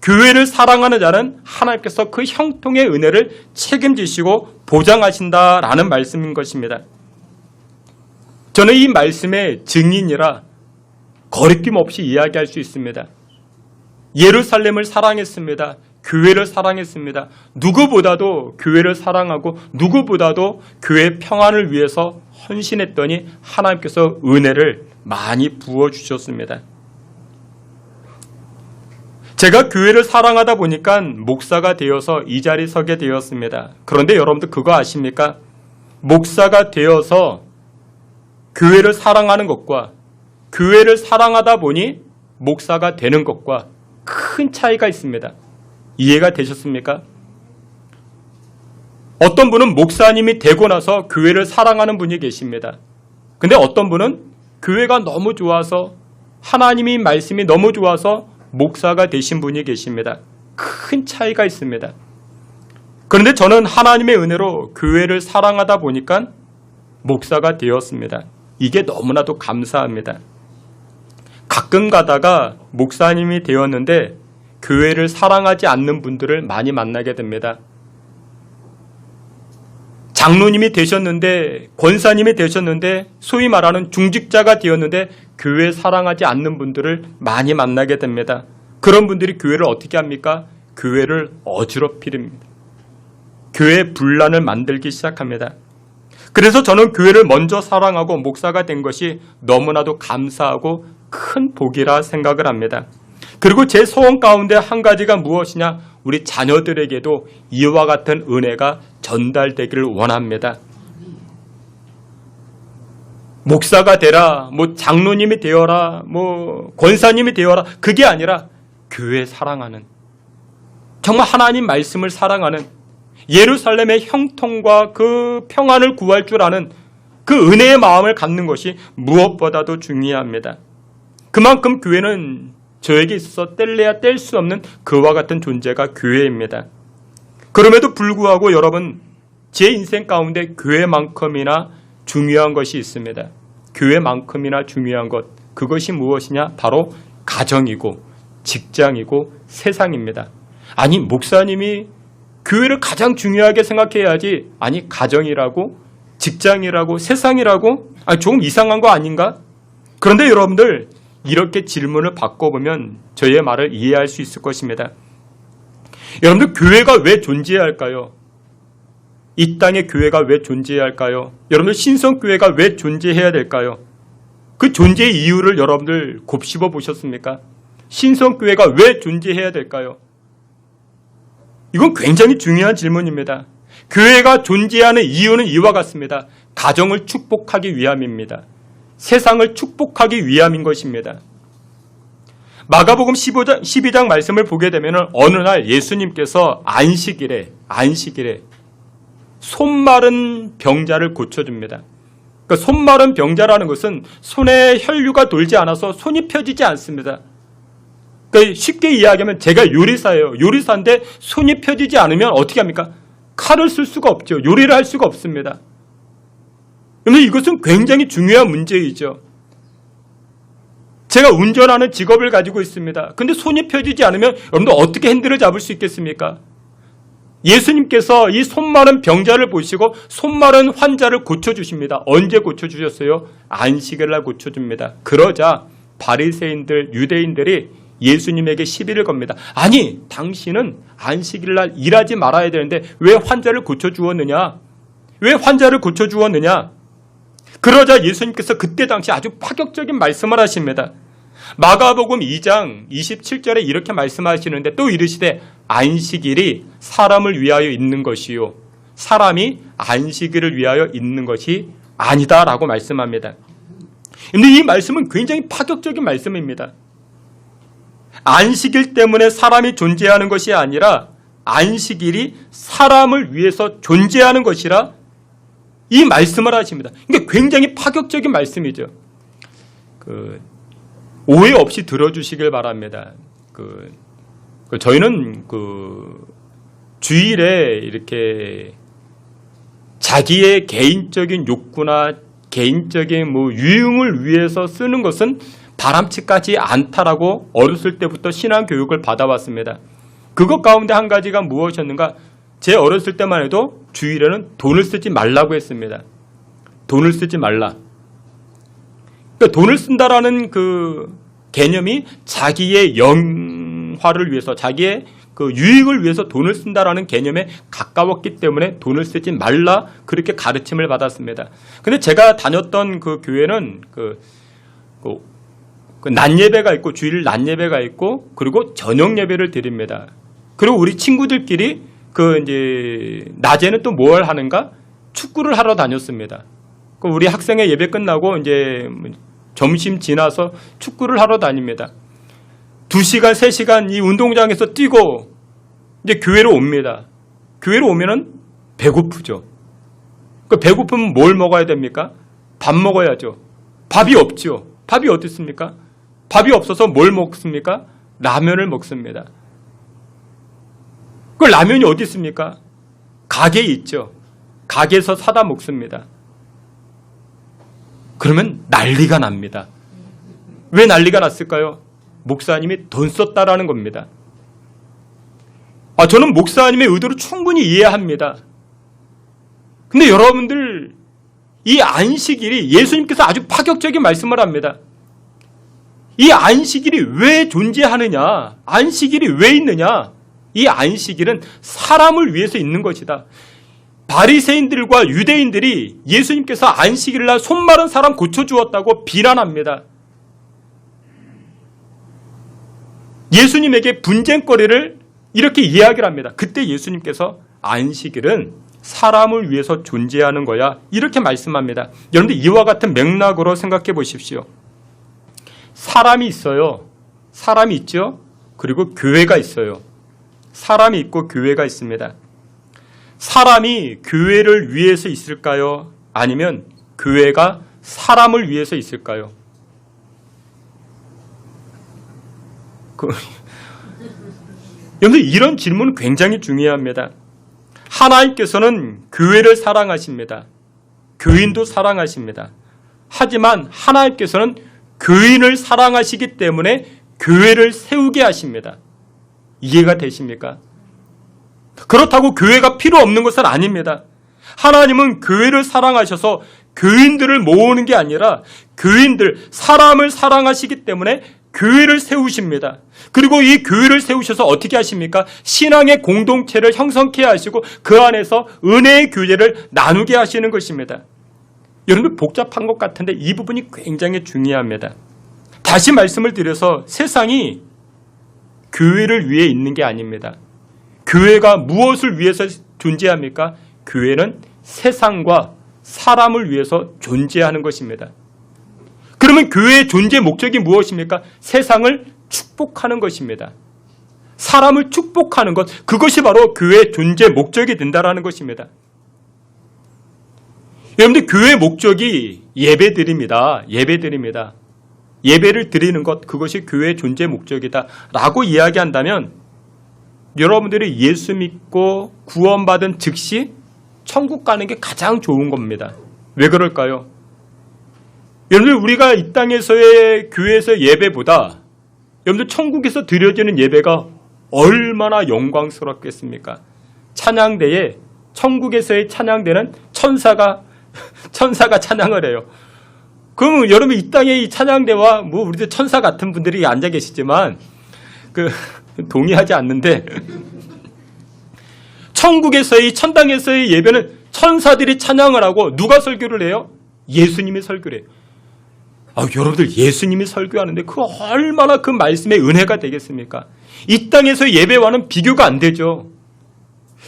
교회를 사랑하는 자는 하나님께서 그 형통의 은혜를 책임지시고 보장하신다라는 말씀인 것입니다. 저는 이 말씀의 증인이라 거리낌 없이 이야기할 수 있습니다. 예루살렘을 사랑했습니다. 교회를 사랑했습니다. 누구보다도 교회를 사랑하고 누구보다도 교회 평안을 위해서 헌신했더니 하나님께서 은혜를 많이 부어주셨습니다. 제가 교회를 사랑하다 보니까 목사가 되어서 이 자리에 서게 되었습니다. 그런데 여러분들 그거 아십니까? 목사가 되어서 교회를 사랑하는 것과 교회를 사랑하다 보니 목사가 되는 것과 큰 차이가 있습니다. 이해가 되셨습니까? 어떤 분은 목사님이 되고 나서 교회를 사랑하는 분이 계십니다. 근데 어떤 분은 교회가 너무 좋아서 하나님의 말씀이 너무 좋아서 목사가 되신 분이 계십니다. 큰 차이가 있습니다. 그런데 저는 하나님의 은혜로 교회를 사랑하다 보니까 목사가 되었습니다. 이게 너무나도 감사합니다. 가끔 가다가 목사님이 되었는데 교회를 사랑하지 않는 분들을 많이 만나게 됩니다. 장로님이 되셨는데, 권사님이 되셨는데, 소위 말하는 중직자가 되었는데 교회 사랑하지 않는 분들을 많이 만나게 됩니다. 그런 분들이 교회를 어떻게 합니까? 교회를 어지럽히립니다. 교회 분란을 만들기 시작합니다. 그래서 저는 교회를 먼저 사랑하고 목사가 된 것이 너무나도 감사하고 큰 복이라 생각을 합니다. 그리고 제 소원 가운데 한 가지가 무엇이냐? 우리 자녀들에게도 이와 같은 은혜가 전달되기를 원합니다. 목사가 되라, 장로님이 되어라, 권사님이 되어라, 그게 아니라 교회 사랑하는, 정말 하나님 말씀을 사랑하는, 예루살렘의 형통과 그 평안을 구할 줄 아는 그 은혜의 마음을 갖는 것이 무엇보다도 중요합니다. 그만큼 교회는 저에게 있어서 뗄래야 뗄 수 없는 그와 같은 존재가 교회입니다. 그럼에도 불구하고 여러분, 제 인생 가운데 교회만큼이나 중요한 것이 있습니다. 교회만큼이나 중요한 것, 그것이 무엇이냐? 바로 가정이고 직장이고 세상입니다. 아니, 목사님이 교회를 가장 중요하게 생각해야지, 아니 가정이라고 직장이라고 세상이라고? 아니, 조금 이상한 거 아닌가? 그런데 여러분들, 이렇게 질문을 바꿔보면 저의 말을 이해할 수 있을 것입니다. 여러분들, 교회가 왜 존재해야 할까요? 이 땅에 교회가 왜 존재해야 할까요? 여러분들, 신성교회가 왜 존재해야 될까요? 그 존재의 이유를 여러분들 곱씹어 보셨습니까? 신성교회가 왜 존재해야 될까요? 이건 굉장히 중요한 질문입니다. 교회가 존재하는 이유는 이와 같습니다. 가정을 축복하기 위함입니다. 세상을 축복하기 위함인 것입니다. 마가복음 12장 말씀을 보게 되면 어느 날 예수님께서 안식일에 손마른 병자를 고쳐줍니다. 그러니까 손마른 병자라는 것은 손에 혈류가 돌지 않아서 손이 펴지지 않습니다. 그러니까 쉽게 이야기하면 제가 요리사예요. 요리사인데 손이 펴지지 않으면 어떻게 합니까? 칼을 쓸 수가 없죠. 요리를 할 수가 없습니다. 그런데 이것은 굉장히 중요한 문제이죠. 제가 운전하는 직업을 가지고 있습니다. 근데 손이 펴지지 않으면 여러분들 어떻게 핸들을 잡을 수 있겠습니까? 예수님께서 이 손마른 병자를 보시고 손마른 환자를 고쳐주십니다. 언제 고쳐주셨어요? 안식일 날 고쳐줍니다. 그러자 바리새인들, 유대인들이 예수님에게 시비를 겁니다. 아니, 당신은 안식일 날 일하지 말아야 되는데 왜 환자를 고쳐주었느냐? 왜 환자를 고쳐주었느냐? 그러자 예수님께서 그때 당시 아주 파격적인 말씀을 하십니다. 마가복음 2장 27절에 이렇게 말씀하시는데 또 이르시되 안식일이 사람을 위하여 있는 것이요 사람이 안식일을 위하여 있는 것이 아니다라고 말씀합니다. 근데 이 말씀은 굉장히 파격적인 말씀입니다. 안식일 때문에 사람이 존재하는 것이 아니라 안식일이 사람을 위해서 존재하는 것이라 이 말씀을 하십니다. 그러니까 굉장히 파격적인 말씀이죠. 오해 없이 들어주시길 바랍니다. 저희는 주일에 이렇게 자기의 개인적인 욕구나 개인적인 유흥을 위해서 쓰는 것은 바람직하지 않다라고 어렸을 때부터 신앙 교육을 받아왔습니다. 그것 가운데 한 가지가 무엇이었는가? 제 어렸을 때만 해도 주일에는 돈을 쓰지 말라고 했습니다. 돈을 쓰지 말라. 그러니까 돈을 쓴다라는 그 개념이 자기의 영화를 위해서, 자기의 그 유익을 위해서 돈을 쓴다라는 개념에 가까웠기 때문에 돈을 쓰지 말라 그렇게 가르침을 받았습니다. 근데 제가 다녔던 그 교회는 낮 예배가 있고 주일 낮 예배가 있고 그리고 저녁 예배를 드립니다. 그리고 우리 친구들끼리 이제 낮에는 또 뭘 하는가? 축구를 하러 다녔습니다. 우리 학생회 예배 끝나고 이제 점심 지나서 축구를 하러 다닙니다. 2시간, 3시간 이 운동장에서 뛰고 이제 교회로 옵니다. 교회로 오면은 배고프죠. 배고프면 뭘 먹어야 됩니까? 밥 먹어야죠. 밥이 없죠. 밥이 어디 있습니까? 밥이 없어서 뭘 먹습니까? 라면을 먹습니다. 그 라면이 어디 있습니까? 가게에 있죠. 가게에서 사다 먹습니다. 그러면 난리가 납니다. 왜 난리가 났을까요? 목사님이 돈 썼다라는 겁니다. 저는 목사님의 의도를 충분히 이해합니다. 근데 여러분들 이 안식일이 예수님께서 아주 파격적인 말씀을 합니다. 이 안식일이 왜 존재하느냐? 안식일이 왜 있느냐? 이 안식일은 사람을 위해서 있는 것이다. 바리새인들과 유대인들이 예수님께서 안식일 날 손마른 사람 고쳐주었다고 비난합니다. 예수님에게 분쟁거리를 이렇게 이야기를 합니다. 그때 예수님께서 안식일은 사람을 위해서 존재하는 거야 이렇게 말씀합니다. 여러분들 이와 같은 맥락으로 생각해 보십시오. 사람이 있어요. 사람이 있죠. 그리고 교회가 있어요. 사람이 있고 교회가 있습니다. 사람이 교회를 위해서 있을까요? 아니면 교회가 사람을 위해서 있을까요? 여러분들 이런 질문은 굉장히 중요합니다. 하나님께서는 교회를 사랑하십니다. 교인도 사랑하십니다. 하지만 하나님께서는 교인을 사랑하시기 때문에 교회를 세우게 하십니다. 이해가 되십니까? 그렇다고 교회가 필요 없는 것은 아닙니다. 하나님은 교회를 사랑하셔서 교인들을 모으는 게 아니라 교인들, 사람을 사랑하시기 때문에 교회를 세우십니다. 그리고 이 교회를 세우셔서 어떻게 하십니까? 신앙의 공동체를 형성케 하시고 그 안에서 은혜의 교제를 나누게 하시는 것입니다. 여러분들 복잡한 것 같은데 이 부분이 굉장히 중요합니다. 다시 말씀을 드려서 세상이 교회를 위해 있는 게 아닙니다. 교회가 무엇을 위해서 존재합니까? 교회는 세상과 사람을 위해서 존재하는 것입니다. 그러면 교회의 존재 목적이 무엇입니까? 세상을 축복하는 것입니다. 사람을 축복하는 것, 그것이 바로 교회의 존재 목적이 된다는 것입니다. 여러분들 교회의 목적이 예배드립니다. 예배드립니다. 예배를 드리는 것, 그것이 교회의 존재 목적이다 라고 이야기한다면 여러분들이 예수 믿고 구원받은 즉시 천국 가는 게 가장 좋은 겁니다. 왜 그럴까요? 여러분들 우리가 이 땅에서의 교회에서 예배보다 여러분들 천국에서 드려지는 예배가 얼마나 영광스럽겠습니까? 찬양대에 천국에서의 찬양대는 천사가 찬양을 해요. 그러면 여러분 이 땅에 이 찬양대와 뭐 우리들 천사 같은 분들이 앉아 계시지만 동의하지 않는데 천국에서의 천당에서의 예배는 천사들이 찬양을 하고 누가 설교를 해요? 예수님이 설교를 해요. 여러분들 예수님이 설교하는데 그 얼마나 그 말씀의 은혜가 되겠습니까? 이 땅에서 예배와는 비교가 안 되죠.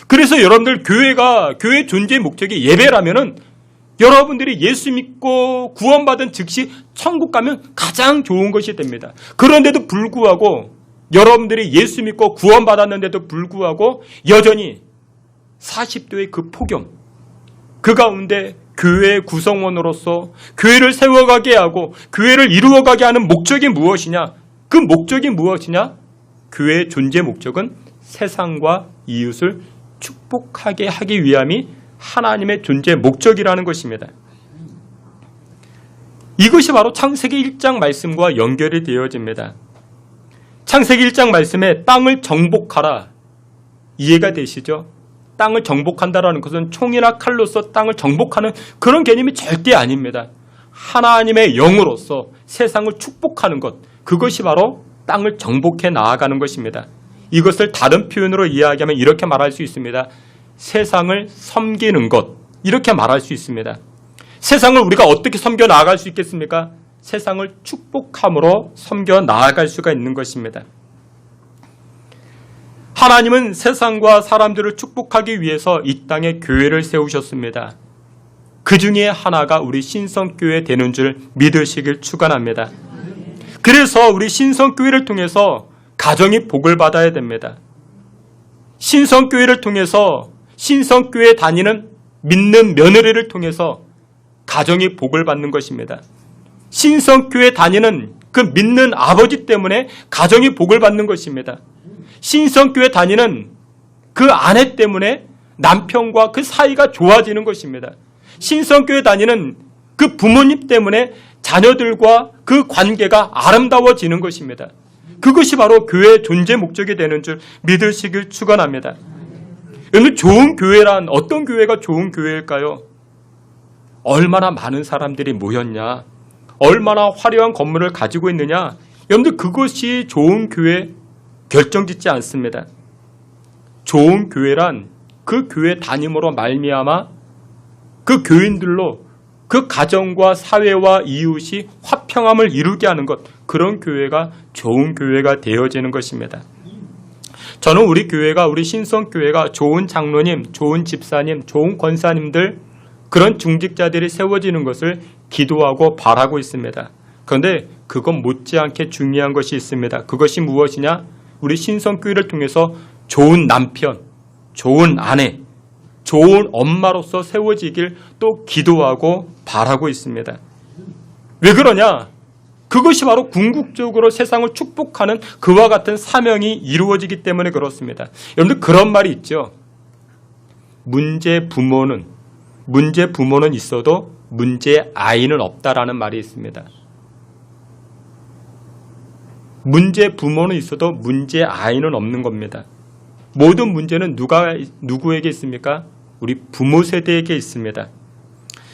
그래서 여러분들 교회 존재의 목적이 예배라면은 여러분들이 예수 믿고 구원받은 즉시 천국 가면 가장 좋은 것이 됩니다. 그런데도 불구하고 여러분들이 예수 믿고 구원받았는데도 불구하고 여전히 40도의 그 폭염, 그 가운데 교회의 구성원으로서 교회를 세워가게 하고 교회를 이루어가게 하는 목적이 무엇이냐? 그 목적이 무엇이냐? 교회의 존재 목적은 세상과 이웃을 축복하게 하기 위함이 하나님의 존재 목적이라는 것입니다. 이것이 바로 창세기 1장 말씀과 연결이 되어집니다. 창세기 1장 말씀에 땅을 정복하라. 이해가 되시죠? 땅을 정복한다라는 것은 총이나 칼로서 땅을 정복하는 그런 개념이 절대 아닙니다. 하나님의 영으로서 세상을 축복하는 것, 그것이 바로 땅을 정복해 나아가는 것입니다. 이것을 다른 표현으로 이야기하면 이렇게 말할 수 있습니다. 세상을 섬기는 것, 이렇게 말할 수 있습니다. 세상을 우리가 어떻게 섬겨 나아갈 수 있겠습니까? 세상을 축복함으로 섬겨 나아갈 수가 있는 것입니다. 하나님은 세상과 사람들을 축복하기 위해서 이 땅에 교회를 세우셨습니다. 그 중에 하나가 우리 신성교회 되는 줄 믿으시길 축원합니다. 그래서 우리 신성교회를 통해서 가정이 복을 받아야 됩니다. 신성교회를 통해서 신성교회 다니는 믿는 며느리를 통해서 가정이 복을 받는 것입니다. 신성교회 다니는 그 믿는 아버지 때문에 가정이 복을 받는 것입니다. 신성교회 다니는 그 아내 때문에 남편과 그 사이가 좋아지는 것입니다. 신성교회 다니는 그 부모님 때문에 자녀들과 그 관계가 아름다워지는 것입니다. 그것이 바로 교회의 존재 목적이 되는 줄 믿으시길 축원합니다. 여러분, 좋은 교회란 어떤 교회가 좋은 교회일까요? 얼마나 많은 사람들이 모였냐, 얼마나 화려한 건물을 가지고 있느냐, 여러분들 그것이 좋은 교회 결정짓지 않습니다. 좋은 교회란 그 교회 다님으로 말미암아 그 교인들로 그 가정과 사회와 이웃이 화평함을 이루게 하는 것, 그런 교회가 좋은 교회가 되어지는 것입니다. 저는 우리 교회가, 우리 신성교회가 좋은 장로님, 좋은 집사님, 좋은 권사님들, 그런 중직자들이 세워지는 것을 기도하고 바라고 있습니다. 그런데 그건 못지않게 중요한 것이 있습니다. 그것이 무엇이냐? 우리 신성교회를 통해서 좋은 남편, 좋은 아내, 좋은 엄마로서 세워지길 또 기도하고 바라고 있습니다. 왜 그러냐? 그것이 바로 궁극적으로 세상을 축복하는 그와 같은 사명이 이루어지기 때문에 그렇습니다. 여러분들 그런 말이 있죠. 문제 부모는 있어도 문제 아이는 없다라는 말이 있습니다. 문제 부모는 있어도 문제 아이는 없는 겁니다. 모든 문제는 누구에게 있습니까? 우리 부모 세대에게 있습니다.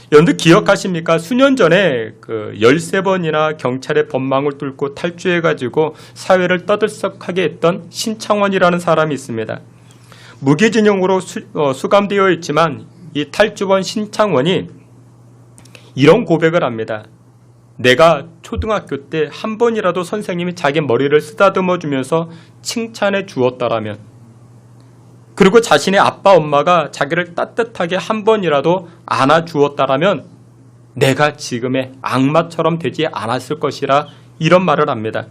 여러분들 기억하십니까? 수년 전에 13번이나 경찰의 법망을 뚫고 탈주해가지고 사회를 떠들썩하게 했던 신창원이라는 사람이 있습니다. 무기징역으로 수감되어 있지만 이 탈주범 신창원이 이런 고백을 합니다. 내가 초등학교 때 한 번이라도 선생님이 자기 머리를 쓰다듬어 주면서 칭찬해 주었다라면, 그리고 자신의 아빠 엄마가 자기를 따뜻하게 한 번이라도 안아 주었다라면 내가 지금의 악마처럼 되지 않았을 것이라 이런 말을 합니다.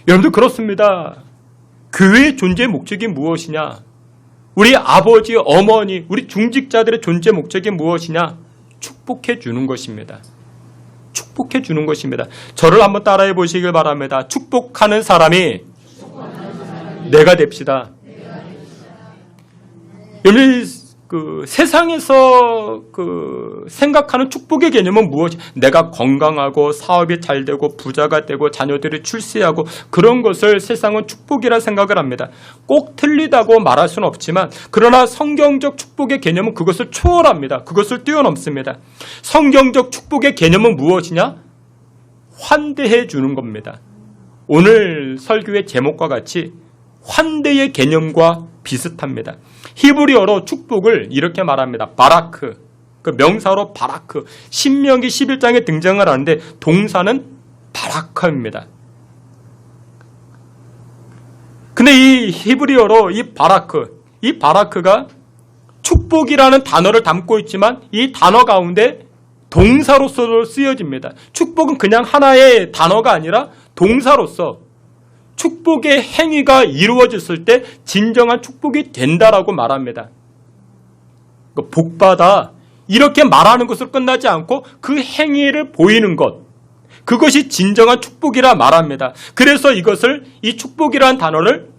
여러분들 그렇습니다. 교회의 존재 목적이 무엇이냐? 우리 아버지, 어머니, 우리 중직자들의 존재 목적이 무엇이냐? 축복해 주는 것입니다. 축복해 주는 것입니다. 저를 한번 따라해 보시길 바랍니다. 축복하는 사람이 내가 됩시다. 여러분, 세상에서 생각하는 축복의 개념은 무엇이? 내가 건강하고 사업이 잘 되고 부자가 되고 자녀들이 출세하고 그런 것을 세상은 축복이라 생각을 합니다. 꼭 틀리다고 말할 수는 없지만, 그러나 성경적 축복의 개념은 그것을 초월합니다. 그것을 뛰어넘습니다. 성경적 축복의 개념은 무엇이냐? 환대해 주는 겁니다. 오늘 설교의 제목과 같이 환대의 개념과 비슷합니다. 히브리어로 축복을 이렇게 말합니다. 바라크, 그 명사로 바라크. 신명기 11장에 등장을 하는데 동사는 바라크입니다. 근데 이 히브리어로 이 바라크가 축복이라는 단어를 담고 있지만 이 단어 가운데 동사로서 쓰여집니다. 축복은 그냥 하나의 단어가 아니라 동사로서 축복의 행위가 이루어졌을 때 진정한 축복이 된다라고 말합니다. 복받아 이렇게 말하는 것으로 끝나지 않고 그 행위를 보이는 것, 그것이 진정한 축복이라 말합니다. 그래서 이 축복이라는 단어를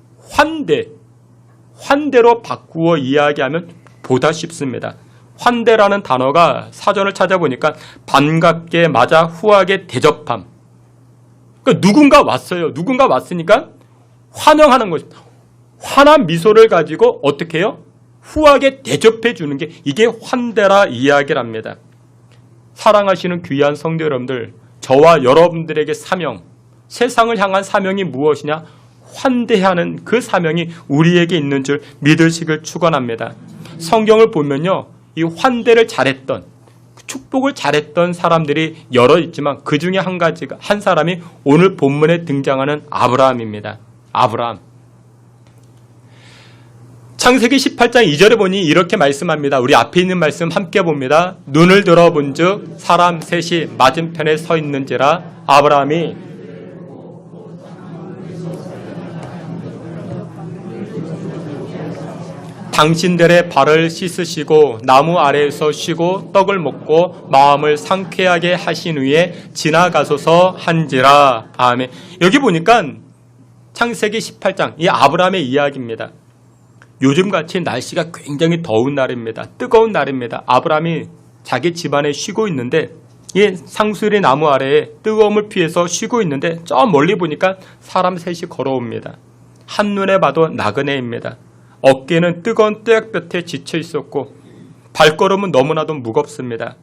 환대로 바꾸어 이야기하면 보다 쉽습니다. 환대라는 단어가 사전을 찾아보니까 반갑게 맞아 후하게 대접함. 그러니까 누군가 왔어요. 누군가 왔으니까 환영하는 것입니다. 환한 미소를 가지고 어떻게 해요? 후하게 대접해 주는 게 이게 환대라 이야기를 합니다. 사랑하시는 귀한 성도 여러분들, 저와 여러분들에게 사명, 세상을 향한 사명이 무엇이냐? 환대하는 그 사명이 우리에게 있는 줄 믿으시길 축원합니다. 성경을 보면요, 이 환대를 잘했던, 축복을 잘했던 사람들이 여러 있지만 그 중에 한 사람이 오늘 본문에 등장하는 아브라함입니다. 아브라함. 창세기 18장 2절에 보니 이렇게 말씀합니다. 우리 앞에 있는 말씀 함께 봅니다. 눈을 들어본 즉 사람 셋이 맞은편에 서 있는지라 아브라함이 당신들의 발을 씻으시고 나무 아래에서 쉬고 떡을 먹고 마음을 상쾌하게 하신 후에 지나가소서 한지라. 아멘. 여기 보니까 창세기 18장 이 아브라함의 이야기입니다. 요즘같이 날씨가 굉장히 더운 날입니다. 뜨거운 날입니다. 아브라함이 자기 집안에 쉬고 있는데 이 상수리 나무 아래에 뜨거움을 피해서 쉬고 있는데 저 멀리 보니까 사람 셋이 걸어옵니다. 한눈에 봐도 나그네입니다. 어깨는 뜨거운 뙤약볕에 지쳐 있었고 발걸음은 너무나도 무겁습니다.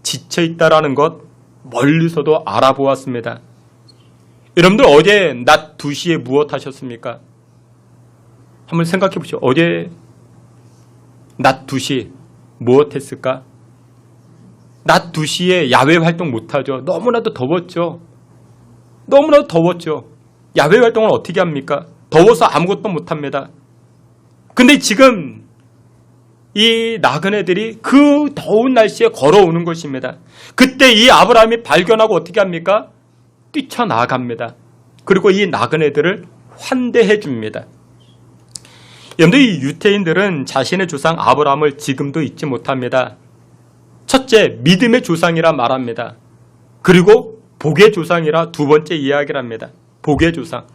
지쳐 있다라는 것 멀리서도 알아보았습니다. 여러분들 어제 낮 2시에 무엇 하셨습니까? 한번 생각해 보시죠. 어제 낮 2시 무엇 했을까? 낮 2시에 야외 활동 못하죠. 너무나도 더웠죠. 너무나도 더웠죠. 야외 활동을 어떻게 합니까? 더워서 아무것도 못합니다. 근데 지금 이 나그네들이 그 더운 날씨에 걸어오는 것입니다. 그때 이 아브라함이 발견하고 어떻게 합니까? 뛰쳐나갑니다. 그리고 이 나그네들을 환대해 줍니다. 여러분들, 이 유태인들은 자신의 조상 아브라함을 지금도 잊지 못합니다. 첫째, 믿음의 조상이라 말합니다. 그리고 복의 조상이라 두 번째 이야기를 합니다. 복의 조상.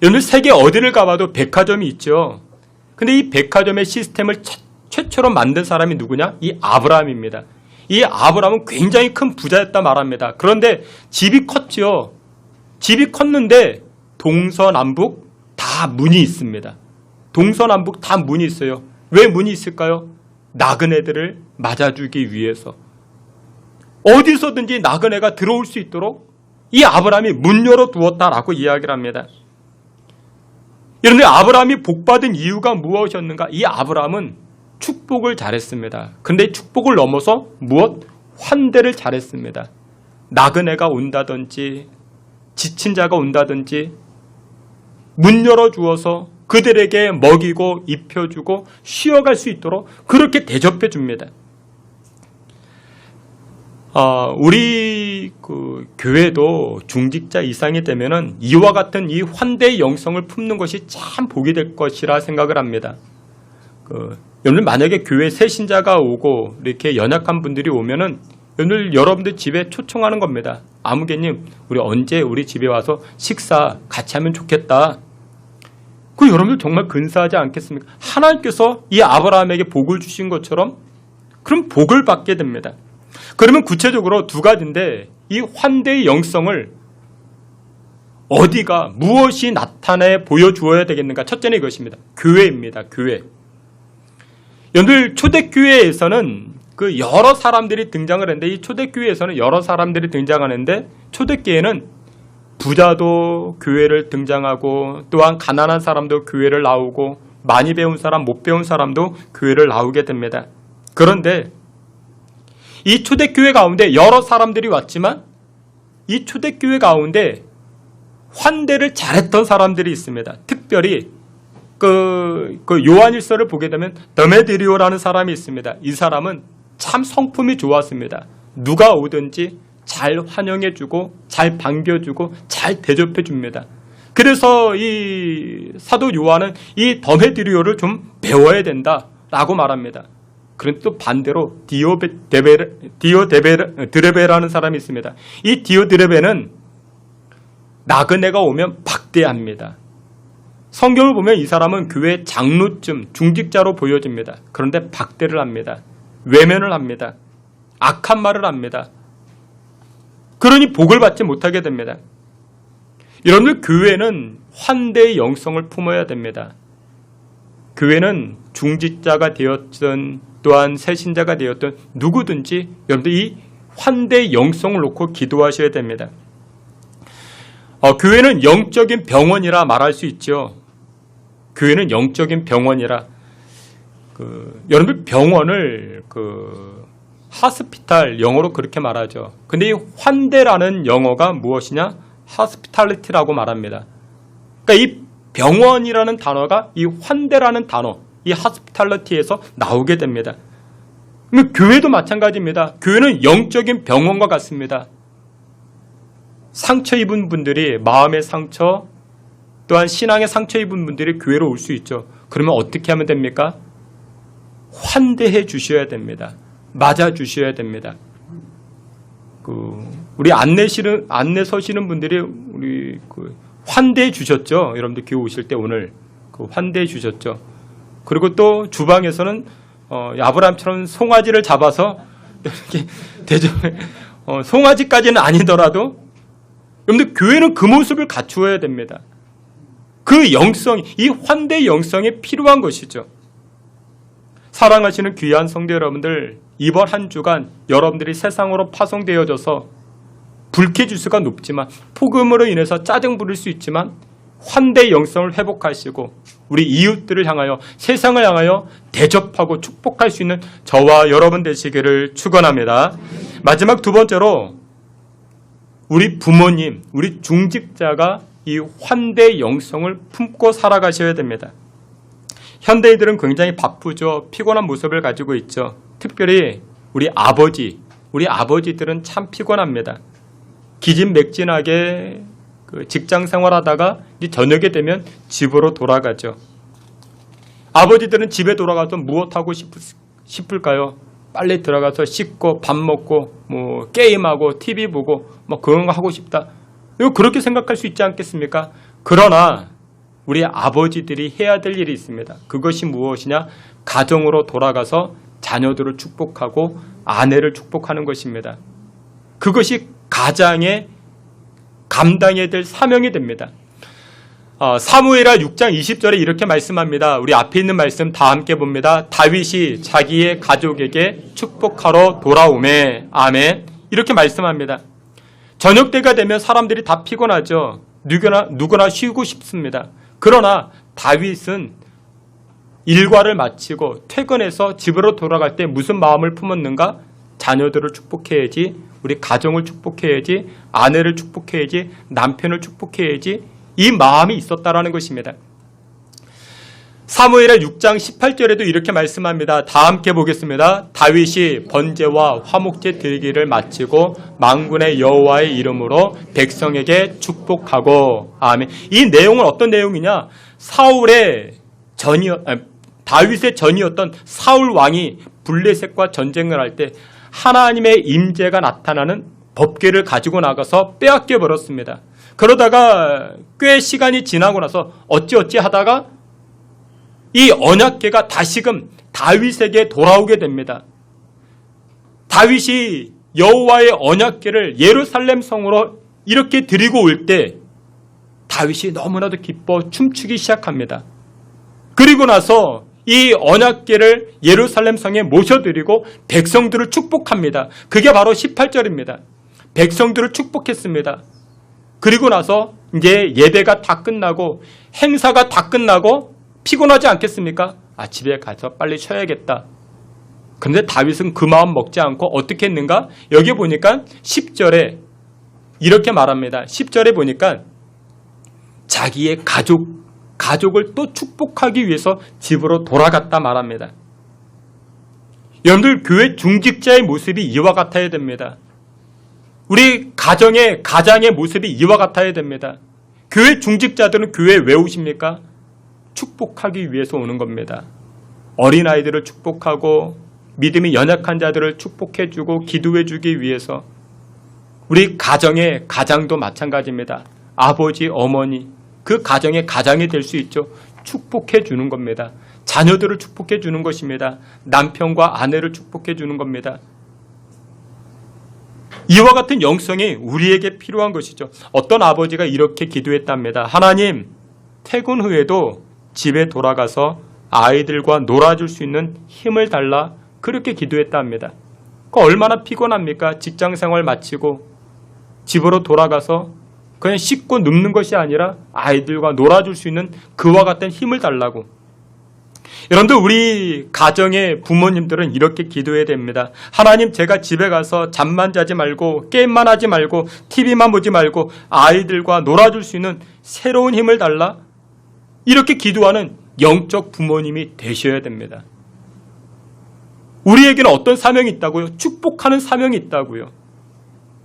여러분들, 세계 어디를 가봐도 백화점이 있죠. 근데 이 백화점의 시스템을 최초로 만든 사람이 누구냐? 이 아브라함입니다. 이 아브라함은 굉장히 큰 부자였다 말합니다. 그런데 집이 컸죠. 집이 컸는데 동서남북 다 문이 있습니다. 동서남북 다 문이 있어요. 왜 문이 있을까요? 나그네들을 맞아주기 위해서. 어디서든지 나그네가 들어올 수 있도록 이 아브라함이 문 열어두었다라고 이야기를 합니다. 여러분들, 아브라함이 복받은 이유가 무엇이었는가? 이 아브라함은 축복을 잘했습니다. 근데 축복을 넘어서 무엇? 환대를 잘했습니다. 나그네가 온다든지 지친 자가 온다든지 문 열어주어서 그들에게 먹이고 입혀주고 쉬어갈 수 있도록 그렇게 대접해 줍니다. 우리 교회도 중직자 이상이 되면은 이와 같은 이 환대의 영성을 품는 것이 참 복이 될 것이라 생각을 합니다. 여러분 만약에 교회 새 신자가 오고 이렇게 연약한 분들이 오면은 오늘 여러분들 집에 초청하는 겁니다. 아무개님, 우리 언제 우리 집에 와서 식사 같이 하면 좋겠다. 그 여러분들 정말 근사하지 않겠습니까? 하나님께서 이 아브라함에게 복을 주신 것처럼 그럼 복을 받게 됩니다. 그러면 구체적으로 두 가지인데 이 환대의 영성을 어디가 무엇이 나타내 보여주어야 되겠는가? 첫째는 이것입니다. 교회입니다. 교회. 여러분들 초대교회에서는 그 여러 사람들이 등장을 했는데 이 초대교회에서는 여러 사람들이 등장하는데 초대교회는 부자도 교회를 등장하고 또한 가난한 사람도 교회를 나오고 많이 배운 사람 못 배운 사람도 교회를 나오게 됩니다. 그런데 이 초대교회 가운데 여러 사람들이 왔지만 이 초대교회 가운데 환대를 잘했던 사람들이 있습니다. 특별히 그 요한일서를 보게 되면 데메드리오라는 사람이 있습니다. 이 사람은 참 성품이 좋았습니다. 누가 오든지 잘 환영해주고 잘 반겨주고 잘 대접해줍니다. 그래서 이 사도 요한은 이 데메드리오를 좀 배워야 된다라고 말합니다. 그런데 또 반대로 디오드레베라는 사람이 있습니다. 이 디오드레베는 나그네가 오면 박대합니다. 성경을 보면 이 사람은 교회 장로쯤 중직자로 보여집니다. 그런데 박대를 합니다. 외면을 합니다. 악한 말을 합니다. 그러니 복을 받지 못하게 됩니다. 여러분들 교회는 환대의 영성을 품어야 됩니다. 교회는 중직자가 되었든 또한 새신자가 되었든 누구든지 여러분들 이 환대의 영성을 놓고 기도하셔야 됩니다. 교회는 영적인 병원이라 말할 수 있죠. 교회는 영적인 병원이라 여러분들 병원을 하스피탈 영어로 그렇게 말하죠. 근데 이 환대라는 영어가 무엇이냐? 하스피탈리티라고 말합니다. 그러니까 이 병원이라는 단어가 이 환대라는 단어, 이 하스피탈리티에서 나오게 됩니다. 교회도 마찬가지입니다. 교회는 영적인 병원과 같습니다. 상처 입은 분들이 마음의 상처 또한 신앙의 상처 입은 분들이 교회로 올 수 있죠. 그러면 어떻게 하면 됩니까? 환대해 주셔야 됩니다. 맞아 주셔야 됩니다. 우리 안내 서시는 분들이 우리 환대해 주셨죠. 여러분들 교회 오실 때 오늘 환대해 주셨죠. 그리고 또 주방에서는 아브라함처럼 송아지를 잡아서 이렇게 대접해 송아지까지는 아니더라도 여러분들 교회는 그 모습을 갖추어야 됩니다. 그 영성이 이 환대의 영성이 필요한 것이죠. 사랑하시는 귀한 성도 여러분들, 이번 한 주간 여러분들이 세상으로 파송되어져서 불쾌지수가 높지만 폭음으로 인해서 짜증 부릴 수 있지만 환대의 영성을 회복하시고 우리 이웃들을 향하여 세상을 향하여 대접하고 축복할 수 있는 저와 여러분 되시기를 축원합니다. 마지막 두 번째로 우리 부모님, 우리 중직자가 이 환대의 영성을 품고 살아가셔야 됩니다. 현대인들은 굉장히 바쁘죠. 피곤한 모습을 가지고 있죠. 특별히 우리 아버지들은 참 피곤합니다. 기진맥진하게 직장 생활하다가 저녁에 되면 집으로 돌아가죠. 아버지들은 집에 돌아가서 무엇하고 싶을까요? 빨리 들어가서 씻고 밥 먹고 게임하고 TV 보고 그런 거 하고 싶다. 그렇게 생각할 수 있지 않겠습니까? 그러나 우리 아버지들이 해야 될 일이 있습니다. 그것이 무엇이냐? 가정으로 돌아가서 자녀들을 축복하고 아내를 축복하는 것입니다. 그것이 가장의 감당해야 될 사명이 됩니다. 사무엘하 6장 20절에 이렇게 말씀합니다. 우리 앞에 있는 말씀 다 함께 봅니다. 다윗이 자기의 가족에게 축복하러 돌아오매. 아멘. 이렇게 말씀합니다. 저녁 때가 되면 사람들이 다 피곤하죠. 누구나 쉬고 싶습니다. 그러나 다윗은 일과를 마치고 퇴근해서 집으로 돌아갈 때 무슨 마음을 품었는가? 자녀들을 축복해야지, 우리 가정을 축복해야지, 아내를 축복해야지, 남편을 축복해야지, 이 마음이 있었다라는 것입니다. 사무엘의 6장 18절에도 이렇게 말씀합니다. 다 함께 보겠습니다. 다윗이 번제와 화목제 드리기를 마치고 만군의 여호와의 이름으로 백성에게 축복하고. 아멘. 이 내용은 어떤 내용이냐? 다윗의 전이었던 사울 왕이 블레셋과 전쟁을 할 때 하나님의 임재가 나타나는 법궤를 가지고 나가서 빼앗겨 버렸습니다. 그러다가 꽤 시간이 지나고 나서 어찌어찌 하다가 이 언약궤가 다시금 다윗에게 돌아오게 됩니다. 다윗이 여호와의 언약궤를 예루살렘 성으로 이렇게 드리고 올 때 다윗이 너무나도 기뻐 춤추기 시작합니다. 그리고 나서 이 언약궤를 예루살렘 성에 모셔드리고 백성들을 축복합니다. 그게 바로 18절입니다. 백성들을 축복했습니다. 그리고 나서 이제 예배가 다 끝나고 행사가 다 끝나고 피곤하지 않겠습니까? 집에 가서 빨리 쉬어야겠다. 그런데 다윗은 그 마음 먹지 않고 어떻게 했는가? 여기 보니까 10절에 이렇게 말합니다. 10절에 보니까 자기의 가족을 또 축복하기 위해서 집으로 돌아갔다 말합니다. 여러분들 교회 중직자의 모습이 이와 같아야 됩니다. 우리 가장의 모습이 이와 같아야 됩니다. 교회 중직자들은 교회에 왜 오십니까? 축복하기 위해서 오는 겁니다. 어린아이들을 축복하고 믿음이 연약한 자들을 축복해주고 기도해주기 위해서. 우리 가장도 마찬가지입니다. 아버지, 어머니, 그 가정의 가장이 될 수 있죠. 축복해주는 겁니다. 자녀들을 축복해주는 것입니다. 남편과 아내를 축복해주는 겁니다. 이와 같은 영성이 우리에게 필요한 것이죠. 어떤 아버지가 이렇게 기도했답니다. 하나님, 퇴근 후에도 집에 돌아가서 아이들과 놀아줄 수 있는 힘을 달라, 그렇게 기도했답니다. 얼마나 피곤합니까? 직장생활 마치고 집으로 돌아가서 그냥 씻고 눕는 것이 아니라 아이들과 놀아줄 수 있는 그와 같은 힘을 달라고. 여러분들, 우리 가정의 부모님들은 이렇게 기도해야 됩니다. 하나님, 제가 집에 가서 잠만 자지 말고 게임만 하지 말고 TV만 보지 말고 아이들과 놀아줄 수 있는 새로운 힘을 달라, 이렇게 기도하는 영적 부모님이 되셔야 됩니다. 우리에게는 어떤 사명이 있다고요? 축복하는 사명이 있다고요.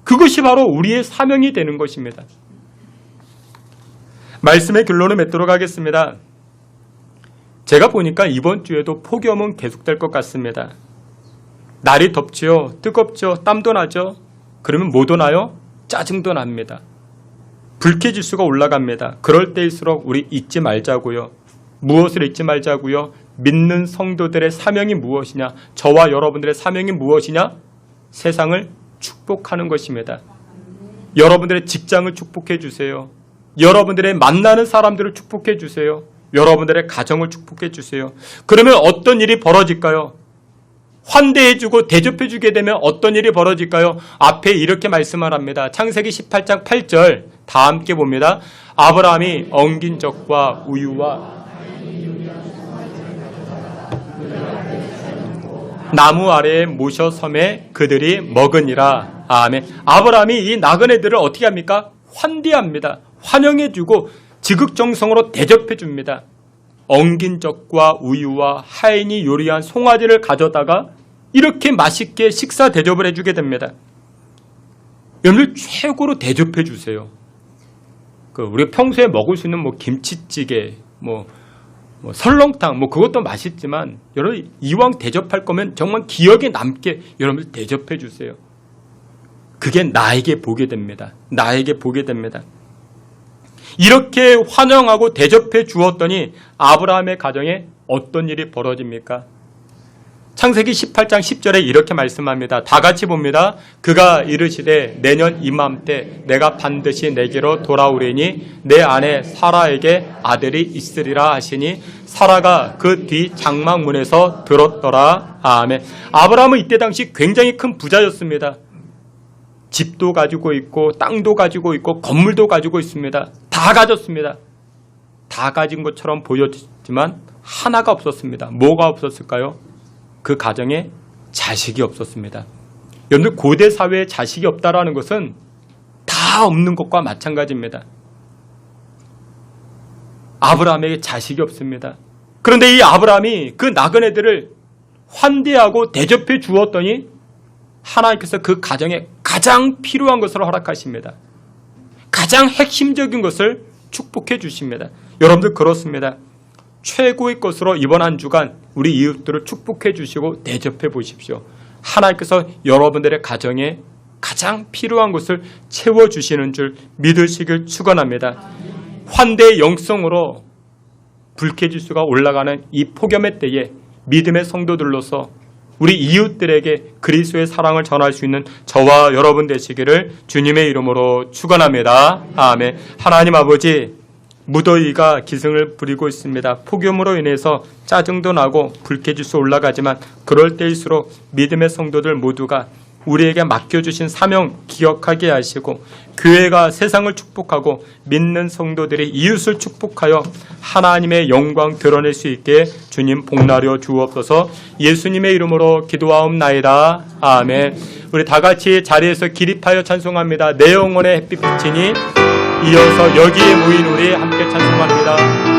그것이 바로 우리의 사명이 되는 것입니다. 말씀의 결론을 맺도록 하겠습니다. 제가 보니까 이번 주에도 폭염은 계속될 것 같습니다. 날이 덥지요, 뜨겁죠, 땀도 나죠. 그러면 뭐 도나요? 짜증도 납니다. 불쾌지수가 올라갑니다. 그럴 때일수록 우리 잊지 말자고요. 무엇을 잊지 말자고요? 믿는 성도들의 사명이 무엇이냐? 저와 여러분들의 사명이 무엇이냐? 세상을 축복하는 것입니다. 여러분들의 직장을 축복해 주세요. 여러분들의 만나는 사람들을 축복해 주세요. 여러분들의 가정을 축복해 주세요. 그러면 어떤 일이 벌어질까요? 환대해주고 대접해주게 되면 어떤 일이 벌어질까요? 앞에 이렇게 말씀을 합니다. 창세기 18장 8절 다 함께 봅니다. 아브라함이 엉긴 적과 우유와 나무 아래에 모셔 섬에 그들이 먹으니라. 아멘. 아브라함이 이 나그네들을 어떻게 합니까? 환대합니다. 환영해주고 지극정성으로 대접해줍니다. 엉긴 적과 우유와 하인이 요리한 송아지를 가져다가 이렇게 맛있게 식사 대접을 해주게 됩니다. 여러분들 최고로 대접해주세요. 우리가 평소에 먹을 수 있는 김치찌개, 설렁탕, 그것도 맛있지만 여러분 이왕 대접할 거면 정말 기억에 남게 여러분들 대접해 주세요. 그게 나에게 보게 됩니다. 나에게 보게 됩니다. 이렇게 환영하고 대접해 주었더니 아브라함의 가정에 어떤 일이 벌어집니까? 창세기 18장 10절에 이렇게 말씀합니다. 다 같이 봅니다. 그가 이르시되 내년 이맘때 내가 반드시 내게로 돌아오리니 내 아내 사라에게 아들이 있으리라 하시니 사라가 그 뒤 장막문에서 들었더라. 아멘. 아브라함은 이때 당시 굉장히 큰 부자였습니다. 집도 가지고 있고 땅도 가지고 있고 건물도 가지고 있습니다. 다 가졌습니다. 다 가진 것처럼 보였지만 하나가 없었습니다. 뭐가 없었을까요? 그 가정에 자식이 없었습니다. 여러분들 고대 사회에 자식이 없다라는 것은 다 없는 것과 마찬가지입니다. 아브라함에게 자식이 없습니다. 그런데 이 아브라함이 그 나그네들을 환대하고 대접해 주었더니 하나님께서 그 가정에 가장 필요한 것을 허락하십니다. 가장 핵심적인 것을 축복해 주십니다. 여러분들 그렇습니다. 최고의 것으로 이번 한 주간 우리 이웃들을 축복해 주시고 대접해 보십시오. 하나님께서 여러분들의 가정에 가장 필요한 것을 채워주시는 줄 믿으시길 축원합니다. 환대의 영성으로 불쾌지수가 올라가는 이 폭염의 때에 믿음의 성도들로서 우리 이웃들에게 그리스도의 사랑을 전할 수 있는 저와 여러분 되시기를 주님의 이름으로 축원합니다. 아멘. 하나님 아버지, 무더위가 기승을 부리고 있습니다. 폭염으로 인해서 짜증도 나고 불쾌지수 올라가지만 그럴 때일수록 믿음의 성도들 모두가 우리에게 맡겨주신 사명 기억하게 하시고 교회가 세상을 축복하고 믿는 성도들이 이웃을 축복하여 하나님의 영광 드러낼 수 있게 주님 복나려 주옵소서. 예수님의 이름으로 기도하옵나이다. 아멘. 우리 다 같이 자리에서 기립하여 찬송합니다. 내 영혼의 햇빛 비치니. 이어서 여기에 모인 우리 함께 찬송합니다.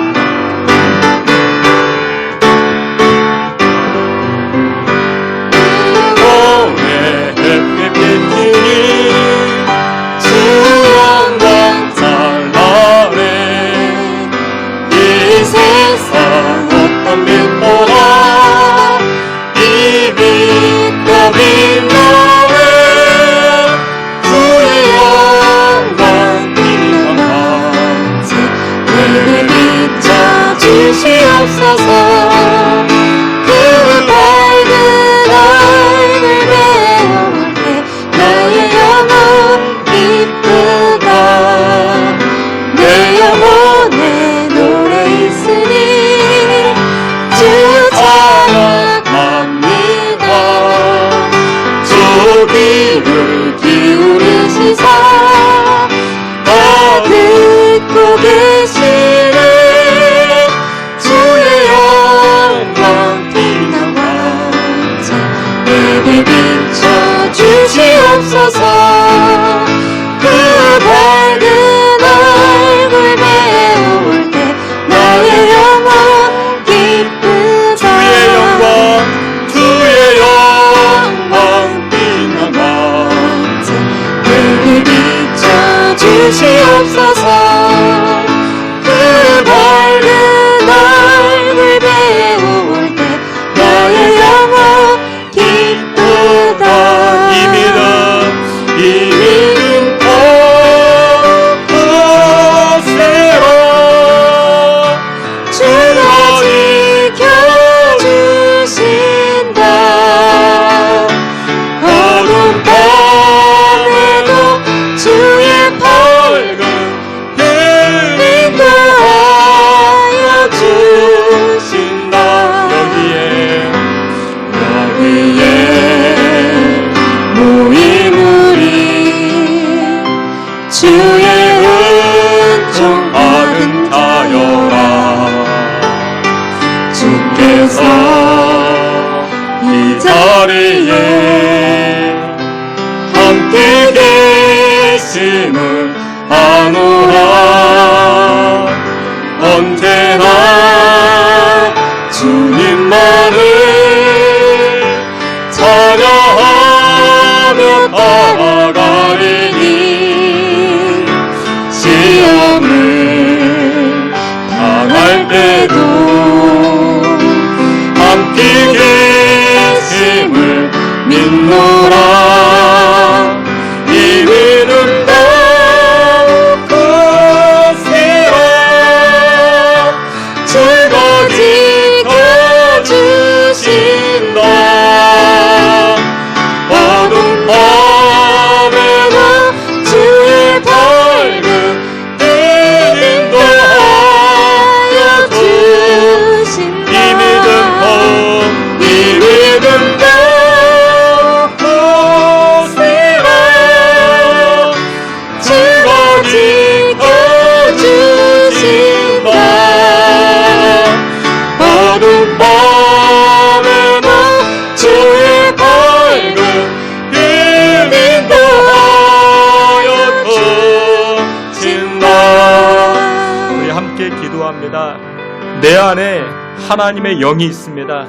내 안에 하나님의 영이 있습니다.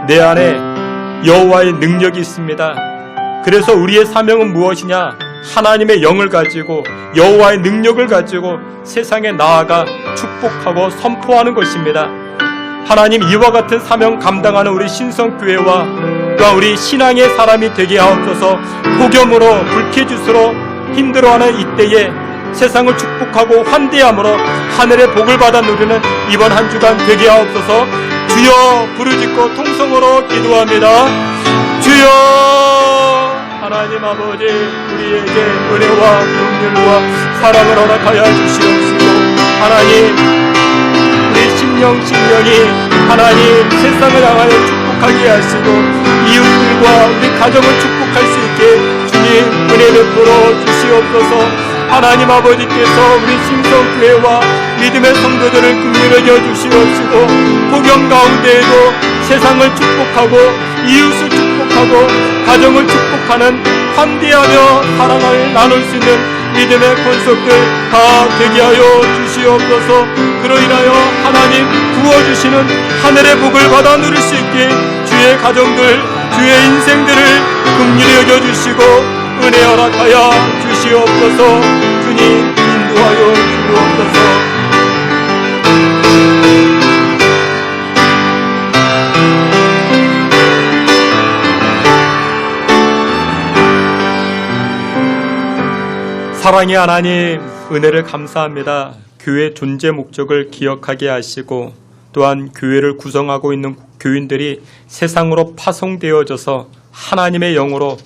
내 안에 여호와의 능력이 있습니다. 그래서 우리의 사명은 무엇이냐? 하나님의 영을 가지고 여호와의 능력을 가지고 세상에 나아가 축복하고 선포하는 것입니다. 하나님, 이와 같은 사명 감당하는 우리 신성교회와 또한 우리 신앙의 사람이 되게 하옵소서. 폭염으로 불쾌주스로 힘들어하는 이때에 세상을 축복하고 환대함으로 하늘의 복을 받아 누리는 이번 한 주간 되게 하옵소서. 주여, 부르짖고 통성으로 기도합니다. 주여, 하나님 아버지, 우리에게 은혜와 긍휼과 사랑을 허락하여 주시옵시고, 하나님, 우리 심령이 하나님 세상을 향하여 축복하게 하시고 이웃들과 우리 가정을 축복할 수 있게 주님 은혜 베풀어 주시옵소서. 하나님 아버지께서 우리 신성교회와 믿음의 성도들을 긍휼히 여주시옵시고, 폭염 가운데에도 세상을 축복하고 이웃을 축복하고 가정을 축복하는 환대하며 사랑을 나눌 수 있는 믿음의 권속들 다 되게 하여 주시옵소서. 그로 인하여 하나님 부어주시는 하늘의 복을 받아 누릴 수 있게 주의 가정들, 주의 인생들을 긍휼히 여겨주시고 은혜 허락하여 주시옵소서. 주님 인도하여 주옵소서. 사랑의 하나님, 은혜를 감사합니다. 교회 존재 목적을 기억하게 하시고 또한 교회를 구성하고 있는 교인들이 세상으로 파송되어져서 하나님의 영으로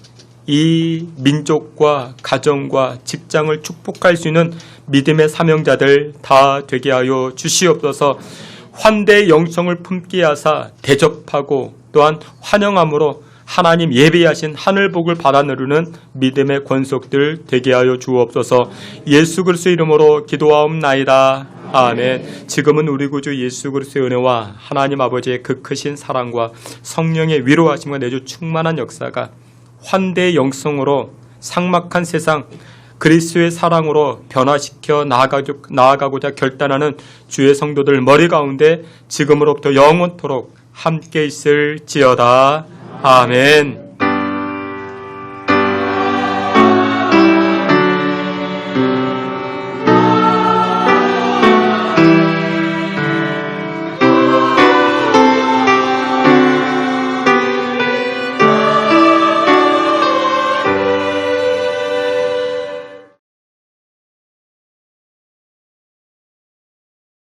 이 민족과 가정과 직장을 축복할 수 있는 믿음의 사명자들 다 되게 하여 주시옵소서. 환대의 영성을 품게 하사 대접하고 또한 환영함으로 하나님 예비하신 하늘복을 받아 누리는 믿음의 권속들 되게 하여 주옵소서. 예수 그리스도의 이름으로 기도하옵나이다. 아멘. 지금은 우리 구주 예수 그리스도의 은혜와 하나님 아버지의 그 크신 사랑과 성령의 위로하심과 내주 충만한 역사가 환대의 영성으로 삭막한 세상 그리스도의 사랑으로 변화시켜 나아가고자 결단하는 주의 성도들 머리 가운데 지금으로부터 영원토록 함께 있을지어다. 아멘.